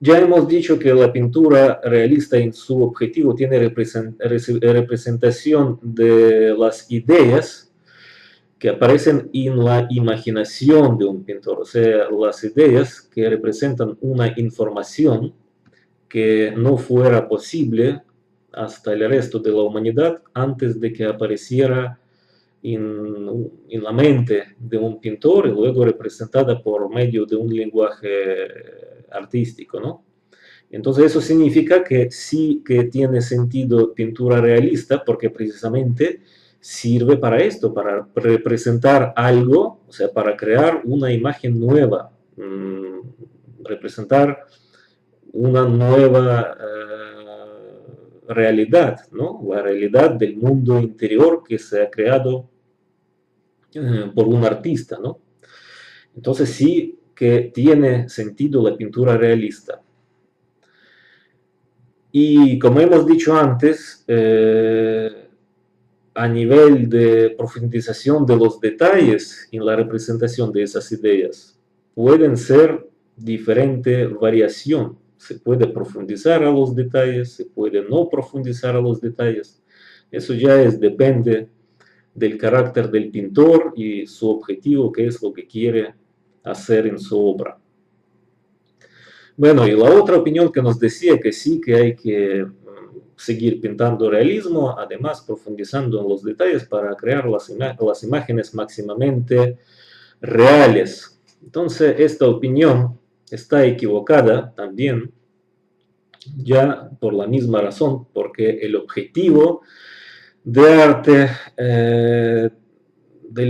Ya hemos dicho que la pintura realista en su objetivo tiene representación de las ideas que aparecen en la imaginación de un pintor, o sea, las ideas que representan una información que no fuera posible hasta el resto de la humanidad antes de que apareciera en la mente de un pintor y luego representada por medio de un lenguaje artístico, ¿no? Entonces eso significa que sí que tiene sentido pintura realista porque precisamente sirve para esto, para representar algo, o sea, para crear una imagen nueva, representar una nueva realidad, ¿no? La realidad del mundo interior que se ha creado por un artista, ¿no? Entonces sí que tiene sentido la pintura realista. Y como hemos dicho antes, a nivel de profundización de los detalles en la representación de esas ideas, pueden ser diferente variación. Se puede profundizar a los detalles, se puede no profundizar a los detalles. Eso ya depende del carácter del pintor y su objetivo, qué es lo que quiere hacer en su obra. Bueno, y la otra opinión que nos decía que sí, que hay que seguir pintando realismo, además profundizando en los detalles para crear las imágenes máximamente reales. Entonces, esta opinión está equivocada también, ya por la misma razón, porque el objetivo de arte del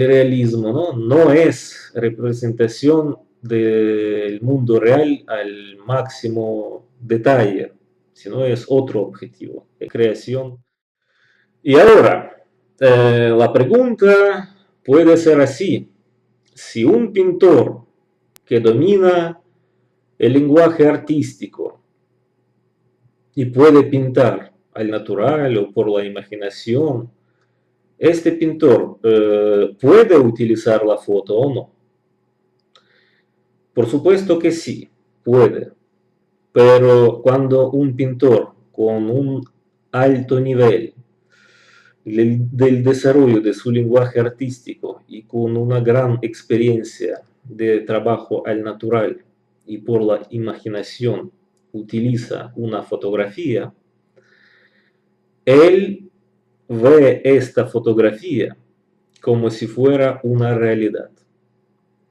realismo no es representación del mundo real al máximo detalle, sino es otro objetivo de creación. Y ahora, la pregunta puede ser así: si un pintor que domina el lenguaje artístico y puede pintar al natural o por la imaginación, ¿este pintor puede utilizar la foto o no? Por supuesto que sí, puede. Pero cuando un pintor con un alto nivel del desarrollo de su lenguaje artístico y con una gran experiencia de trabajo al natural y por la imaginación utiliza una fotografía, él ve esta fotografía como si fuera una realidad.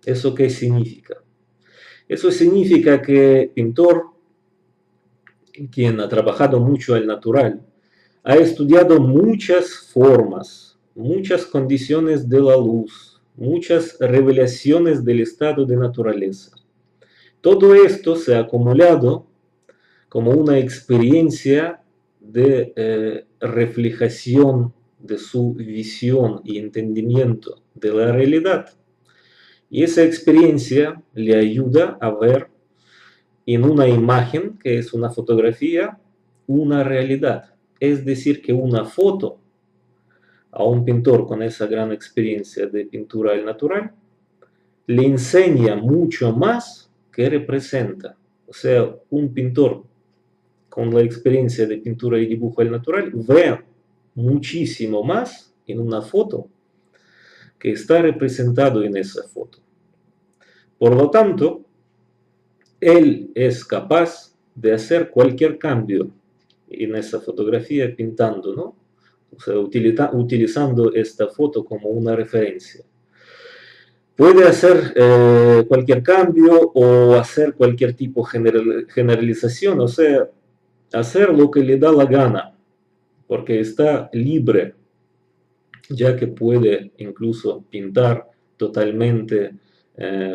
¿Eso qué significa? Eso significa que el pintor, quien ha trabajado mucho al natural, ha estudiado muchas formas, muchas condiciones de la luz, muchas revelaciones del estado de naturaleza. Todo esto se ha acumulado como una experiencia de reflejación de su visión y entendimiento de la realidad. Y esa experiencia le ayuda a ver en una imagen, que es una fotografía, una realidad. Es decir, que una foto a un pintor con esa gran experiencia de pintura al natural, le enseña mucho más que representa. O sea, un pintor con la experiencia de pintura y dibujo al natural ve muchísimo más en una foto que está representado en esa foto. Por lo tanto, él es capaz de hacer cualquier cambio en esa fotografía pintando, ¿no? O sea, utilizando esta foto como una referencia. Puede hacer cualquier cambio o hacer cualquier tipo de generalización, o sea, hacer lo que le da la gana, porque está libre, ya que puede incluso pintar totalmente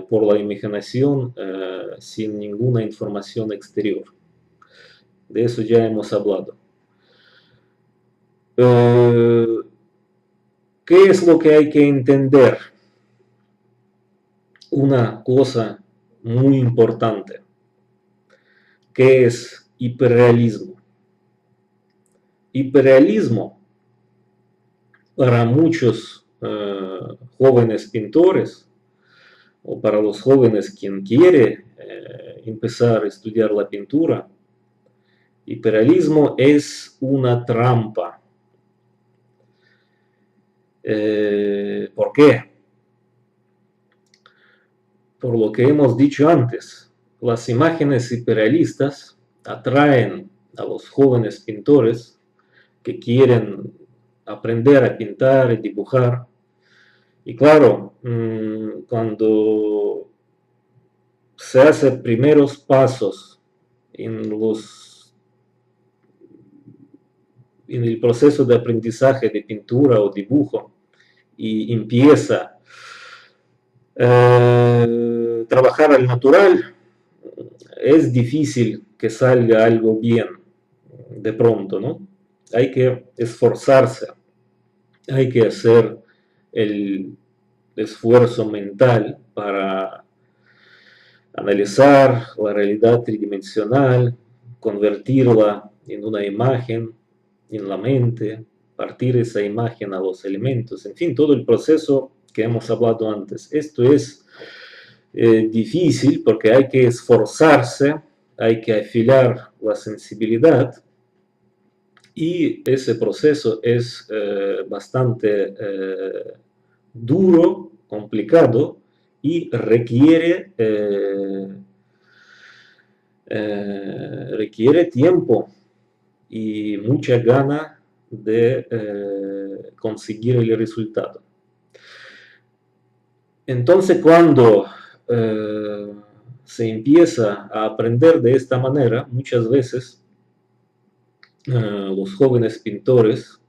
por la imaginación sin ninguna información exterior. De eso ya hemos hablado. ¿Qué es lo que hay que entender? Una cosa muy importante, que es hiperrealismo. Hiperrealismo para muchos jóvenes pintores o para los jóvenes quien quiere empezar a estudiar la pintura, hiperrealismo es una trampa. ¿Por qué? Por lo que hemos dicho antes, las imágenes hiperrealistas atraen a los jóvenes pintores que quieren aprender a pintar y dibujar. Y claro, cuando se hacen primeros pasos en el proceso de aprendizaje de pintura o dibujo y empieza a trabajar al natural, es difícil que salga algo bien de pronto, ¿no? Hay que esforzarse, hay que hacer el esfuerzo mental para analizar la realidad tridimensional, convertirla en una imagen en la mente, partir esa imagen a los elementos, en fin, todo el proceso que hemos hablado antes. Esto es difícil porque hay que esforzarse, hay que afilar la sensibilidad y ese proceso es bastante duro, complicado y requiere tiempo y mucha gana de conseguir el resultado. Entonces, cuando se empieza a aprender de esta manera, muchas veces los jóvenes pintores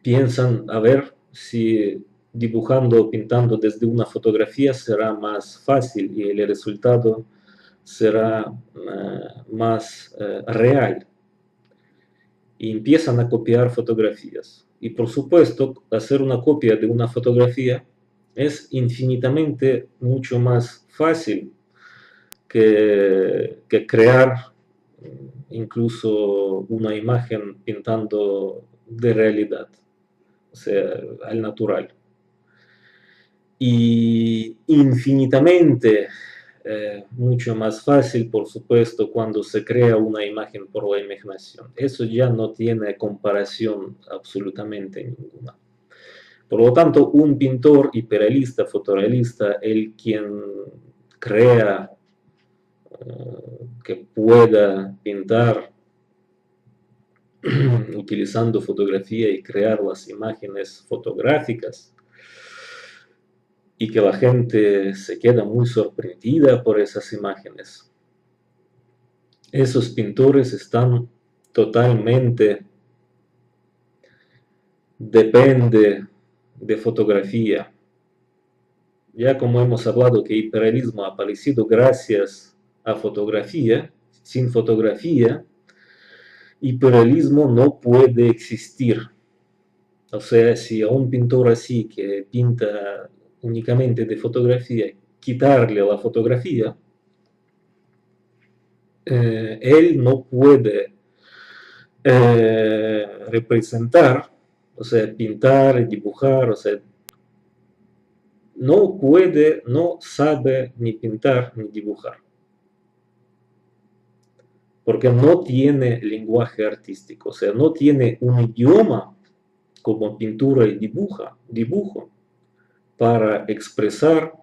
piensan a ver si dibujando o pintando desde una fotografía será más fácil y el resultado será más real. Y empiezan a copiar fotografías. Y por supuesto, hacer una copia de una fotografía es infinitamente mucho más fácil que crear incluso una imagen pintando de realidad, o sea, al natural. Y infinitamente mucho más fácil, por supuesto, cuando se crea una imagen por la imaginación. Eso ya no tiene comparación absolutamente ninguna. Por lo tanto, un pintor hiperrealista, fotorrealista, el quien crea que pueda pintar utilizando fotografía y crear las imágenes fotográficas, y que la gente se queda muy sorprendida por esas imágenes. Esos pintores están totalmente depende de fotografía. Ya como hemos hablado que el hiperrealismo ha aparecido gracias a fotografía, sin fotografía, hiperrealismo no puede existir. O sea, si a un pintor así que pinta únicamente de fotografía, quitarle la fotografía, él no puede representar, o sea, pintar, dibujar, o sea, no puede, no sabe ni pintar ni dibujar, porque no tiene lenguaje artístico, o sea, no tiene un idioma como pintura y dibujo para expresar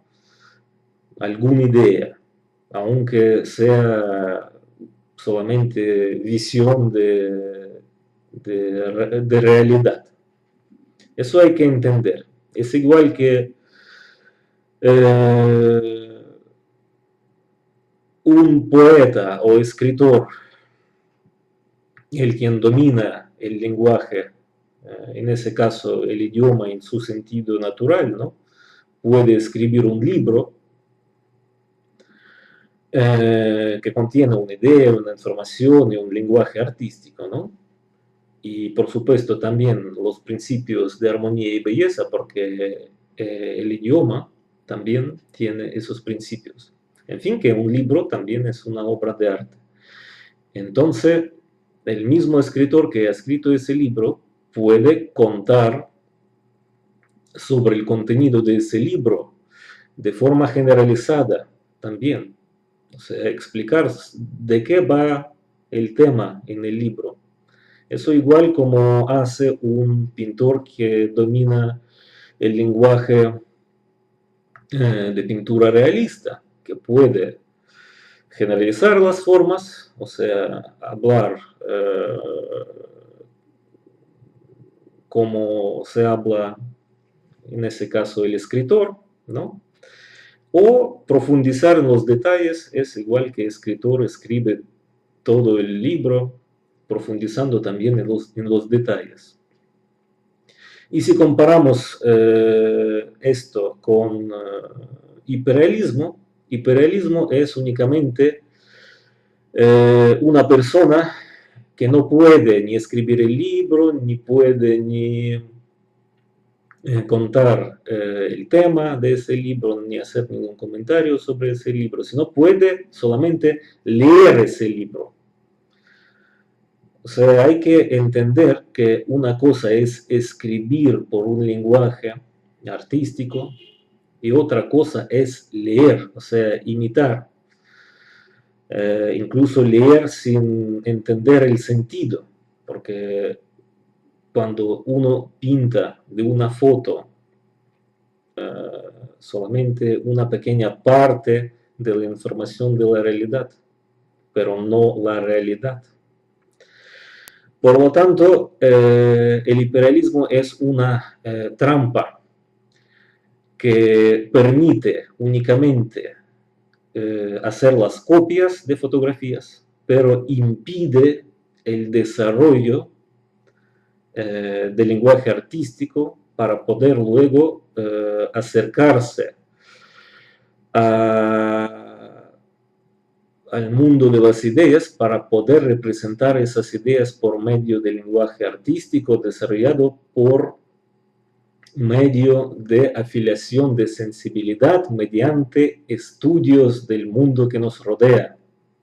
alguna idea, aunque sea solamente visión de realidad. Eso hay que entender. Es igual que eh, un poeta o escritor, el quien domina el lenguaje, en ese caso el idioma en su sentido natural, ¿no? Puede escribir un libro que contiene una idea, una información y un lenguaje artístico, ¿no? Y por supuesto también los principios de armonía y belleza, porque el idioma también tiene esos principios. En fin, que un libro también es una obra de arte. Entonces, el mismo escritor que ha escrito ese libro puede contar sobre el contenido de ese libro de forma generalizada también. O sea, explicar de qué va el tema en el libro. Eso igual como hace un pintor que domina el lenguaje de pintura realista, que puede generalizar las formas, o sea, hablar como se habla en ese caso el escritor, ¿no? O profundizar en los detalles, es igual que el escritor escribe todo el libro, profundizando también en los detalles. Y si comparamos esto con hiperrealismo, hiperrealismo es únicamente una persona que no puede ni escribir el libro, ni puede ni contar el tema de ese libro, ni hacer ningún comentario sobre ese libro, sino puede solamente leer ese libro. O sea, hay que entender que una cosa es escribir por un lenguaje artístico y otra cosa es leer, o sea, imitar. Incluso leer sin entender el sentido, porque cuando uno pinta de una foto solamente una pequeña parte de la información de la realidad, pero no la realidad. Por lo tanto, el hiperrealismo es una trampa que permite únicamente hacer las copias de fotografías, pero impide el desarrollo del lenguaje artístico para poder luego acercarse a, al mundo de las ideas, para poder representar esas ideas por medio del lenguaje artístico desarrollado por medio de afiliación de sensibilidad mediante estudios del mundo que nos rodea,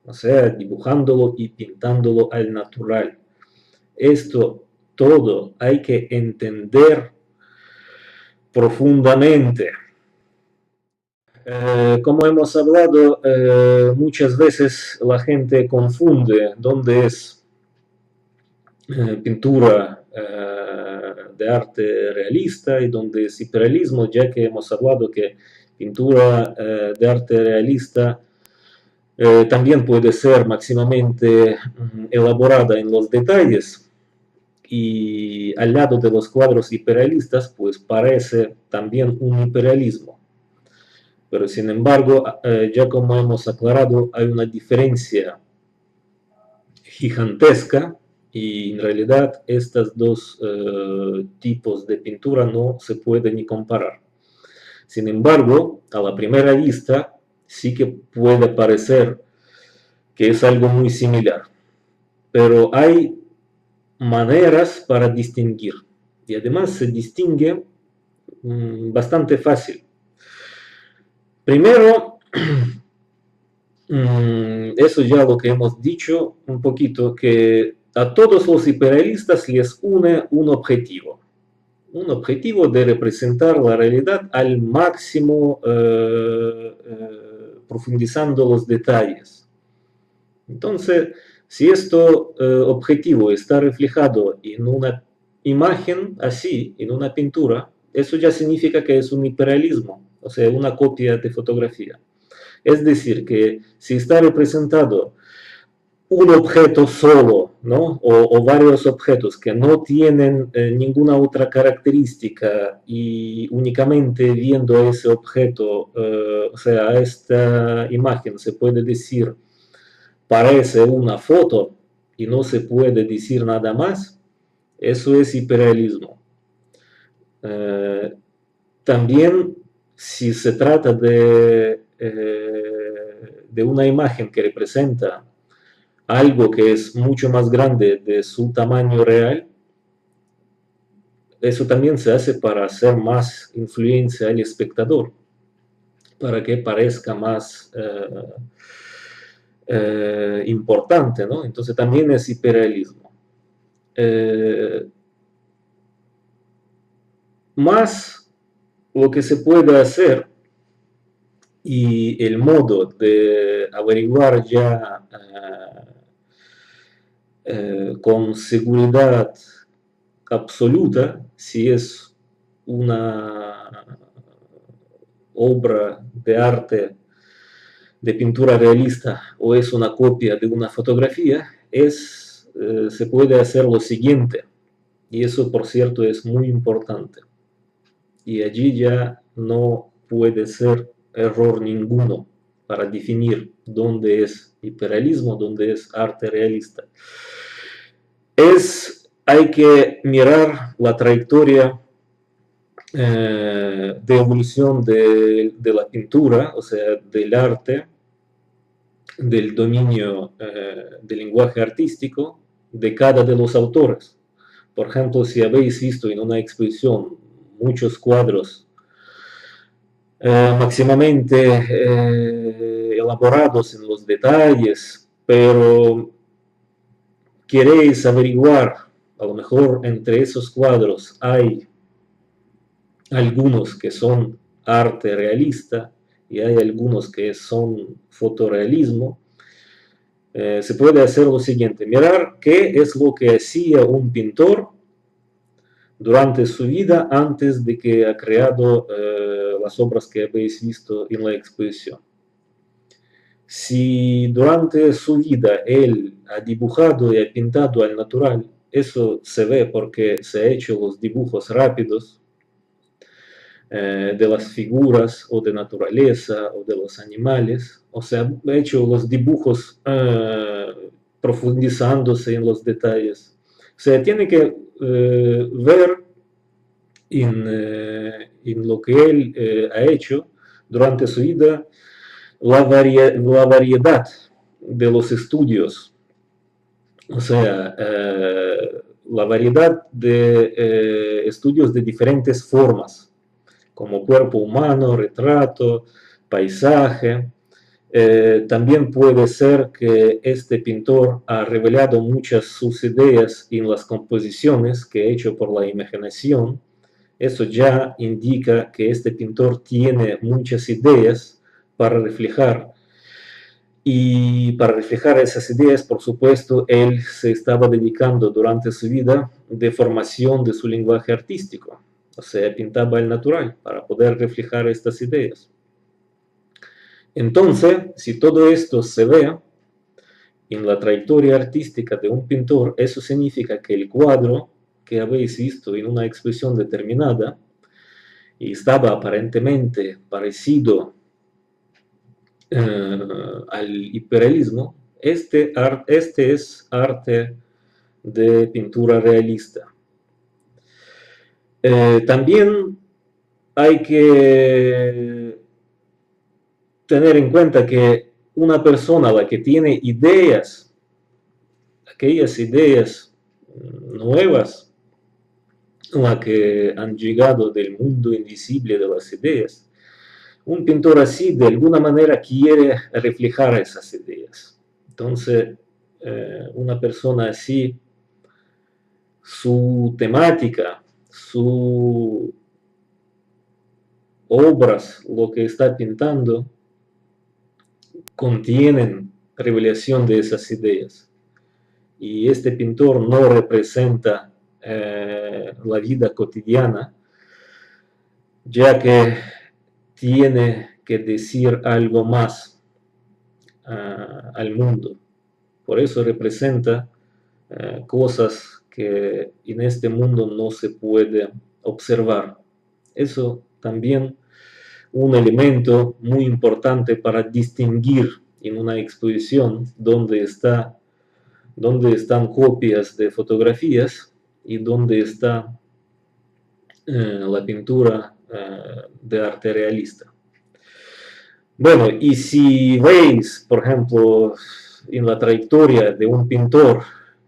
o sea, dibujándolo y pintándolo al natural. Esto todo hay que entender profundamente. Como hemos hablado, muchas veces la gente confunde dónde es pintura de arte realista y dónde es hiperrealismo, ya que hemos hablado que pintura de arte realista también puede ser máximamente elaborada en los detalles, y al lado de los cuadros hiperrealistas pues parece también un hiperrealismo. Pero sin embargo, ya como hemos aclarado, hay una diferencia gigantesca y en realidad estos dos tipos de pintura no se pueden ni comparar. Sin embargo, a la primera vista sí que puede parecer que es algo muy similar, pero hay maneras para distinguir y además se distingue bastante fácil. Primero, eso ya lo que hemos dicho un poquito, que a todos los hiperrealistas les une un objetivo de representar la realidad al máximo, profundizando los detalles. Entonces, si esto objetivo está reflejado en una imagen así, en una pintura, eso ya significa que es un hiperrealismo, o sea, una copia de fotografía. Es decir, que si está representado un objeto solo, ¿no? O varios objetos que no tienen ninguna otra característica y únicamente viendo ese objeto, o sea, esta imagen se puede decir parece una foto y no se puede decir nada más, eso es hiperrealismo. También si se trata de una imagen que representa algo que es mucho más grande de su tamaño real, eso también se hace para hacer más influencia al espectador, para que parezca más importante, ¿no? Entonces también es hiperrealismo. Más lo que se puede hacer y el modo de averiguar ya con seguridad absoluta si es una obra de arte, de pintura realista o es una copia de una fotografía, se puede hacer lo siguiente, y eso por cierto es muy importante, y allí ya no puede ser error ninguno para definir dónde es hiperrealismo, dónde es arte realista. Hay que mirar la trayectoria de evolución de la pintura, o sea, del arte, del dominio del lenguaje artístico de cada de los autores. Por ejemplo, si habéis visto en una exposición muchos cuadros máximamente elaborados en los detalles, pero queréis averiguar, a lo mejor entre esos cuadros hay algunos que son arte realista y hay algunos que son fotorrealismo, se puede hacer lo siguiente, mirar qué es lo que hacía un pintor durante su vida antes de que ha creado las obras que habéis visto en la exposición. Si durante su vida él ha dibujado y ha pintado al natural, eso se ve porque se ha hecho los dibujos rápidos de las figuras o de naturaleza o de los animales, o sea, ha hecho los dibujos profundizándose en los detalles. O sea, tiene que ver en lo que él ha hecho durante su vida la variedad de los estudios, o sea, la variedad de estudios de diferentes formas, como cuerpo humano, retrato, paisaje. También puede ser que este pintor ha revelado muchas sus ideas en las composiciones que ha hecho por la imaginación. Eso ya indica que este pintor tiene muchas ideas para reflejar. Y para reflejar esas ideas, por supuesto, él se estaba dedicando durante su vida de formación de su lenguaje artístico. O sea, pintaba el natural para poder reflejar estas ideas. Entonces, si todo esto se ve en la trayectoria artística de un pintor, eso significa que el cuadro que habéis visto en una exposición determinada y estaba aparentemente parecido al hiperrealismo, este es arte de pintura realista. También hay que tener en cuenta que una persona la que tiene ideas, aquellas ideas nuevas, la que han llegado del mundo invisible de las ideas, un pintor así de alguna manera quiere reflejar esas ideas. Entonces, una persona así, su temática, sus obras, lo que está pintando, contienen revelación de esas ideas. Y este pintor no representa la vida cotidiana, ya que tiene que decir algo más al mundo. Por eso representa cosas que en este mundo no se puede observar. Eso también un elemento muy importante para distinguir en una exposición donde están copias de fotografías y donde está la pintura de arte realista. Bueno, y si veis, por ejemplo, en la trayectoria de un pintor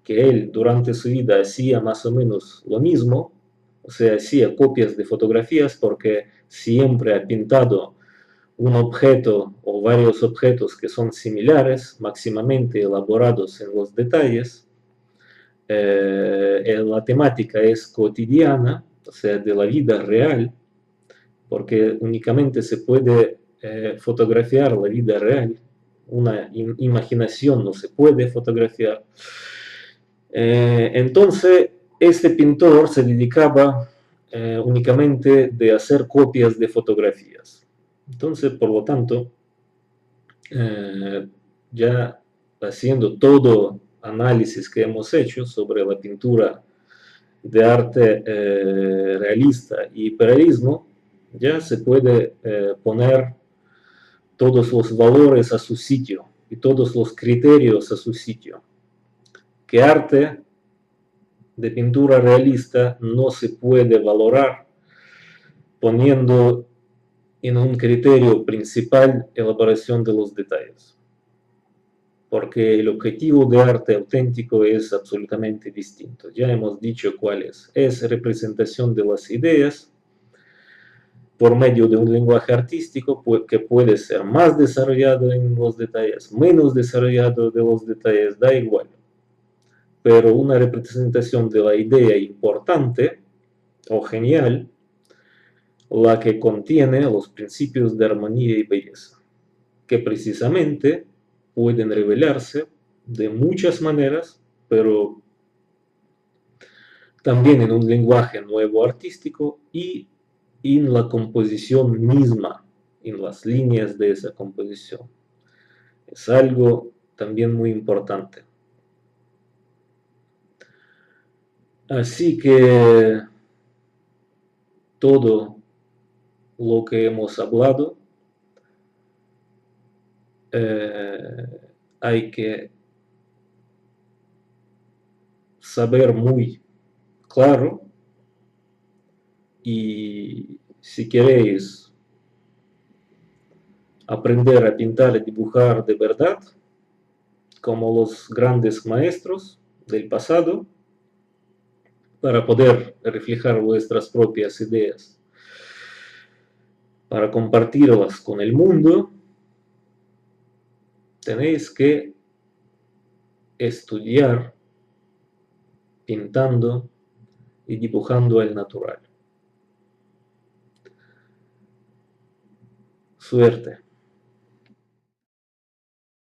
que él durante su vida hacía más o menos lo mismo, o sea, hacía copias de fotografías porque siempre ha pintado un objeto o varios objetos que son similares, máximamente elaborados en los detalles. La temática es cotidiana, o sea, de la vida real, porque únicamente se puede fotografiar la vida real, una imaginación no se puede fotografiar. Entonces, este pintor se dedicaba únicamente de hacer copias de fotografías. Entonces, por lo tanto, ya haciendo todo análisis que hemos hecho sobre la pintura de arte realista y hiperrealismo, ya se puede poner todos los valores a su sitio y todos los criterios a su sitio. Que arte de pintura realista no se puede valorar poniendo en un criterio principal elaboración de los detalles, porque el objetivo de arte auténtico es absolutamente distinto. Ya hemos dicho cuál es representación de las ideas por medio de un lenguaje artístico que puede ser más desarrollado en los detalles, menos desarrollado de los detalles, da igual. Pero una representación de la idea importante o genial, la que contiene los principios de armonía y belleza, que precisamente pueden revelarse de muchas maneras, pero también en un lenguaje nuevo artístico y en la composición misma, en las líneas de esa composición. Es algo también muy importante. Así que todo lo que hemos hablado hay que saber muy claro, y si queréis aprender a pintar y dibujar de verdad, como los grandes maestros del pasado, para poder reflejar vuestras propias ideas, para compartirlas con el mundo, tenéis que estudiar pintando y dibujando al natural. Suerte.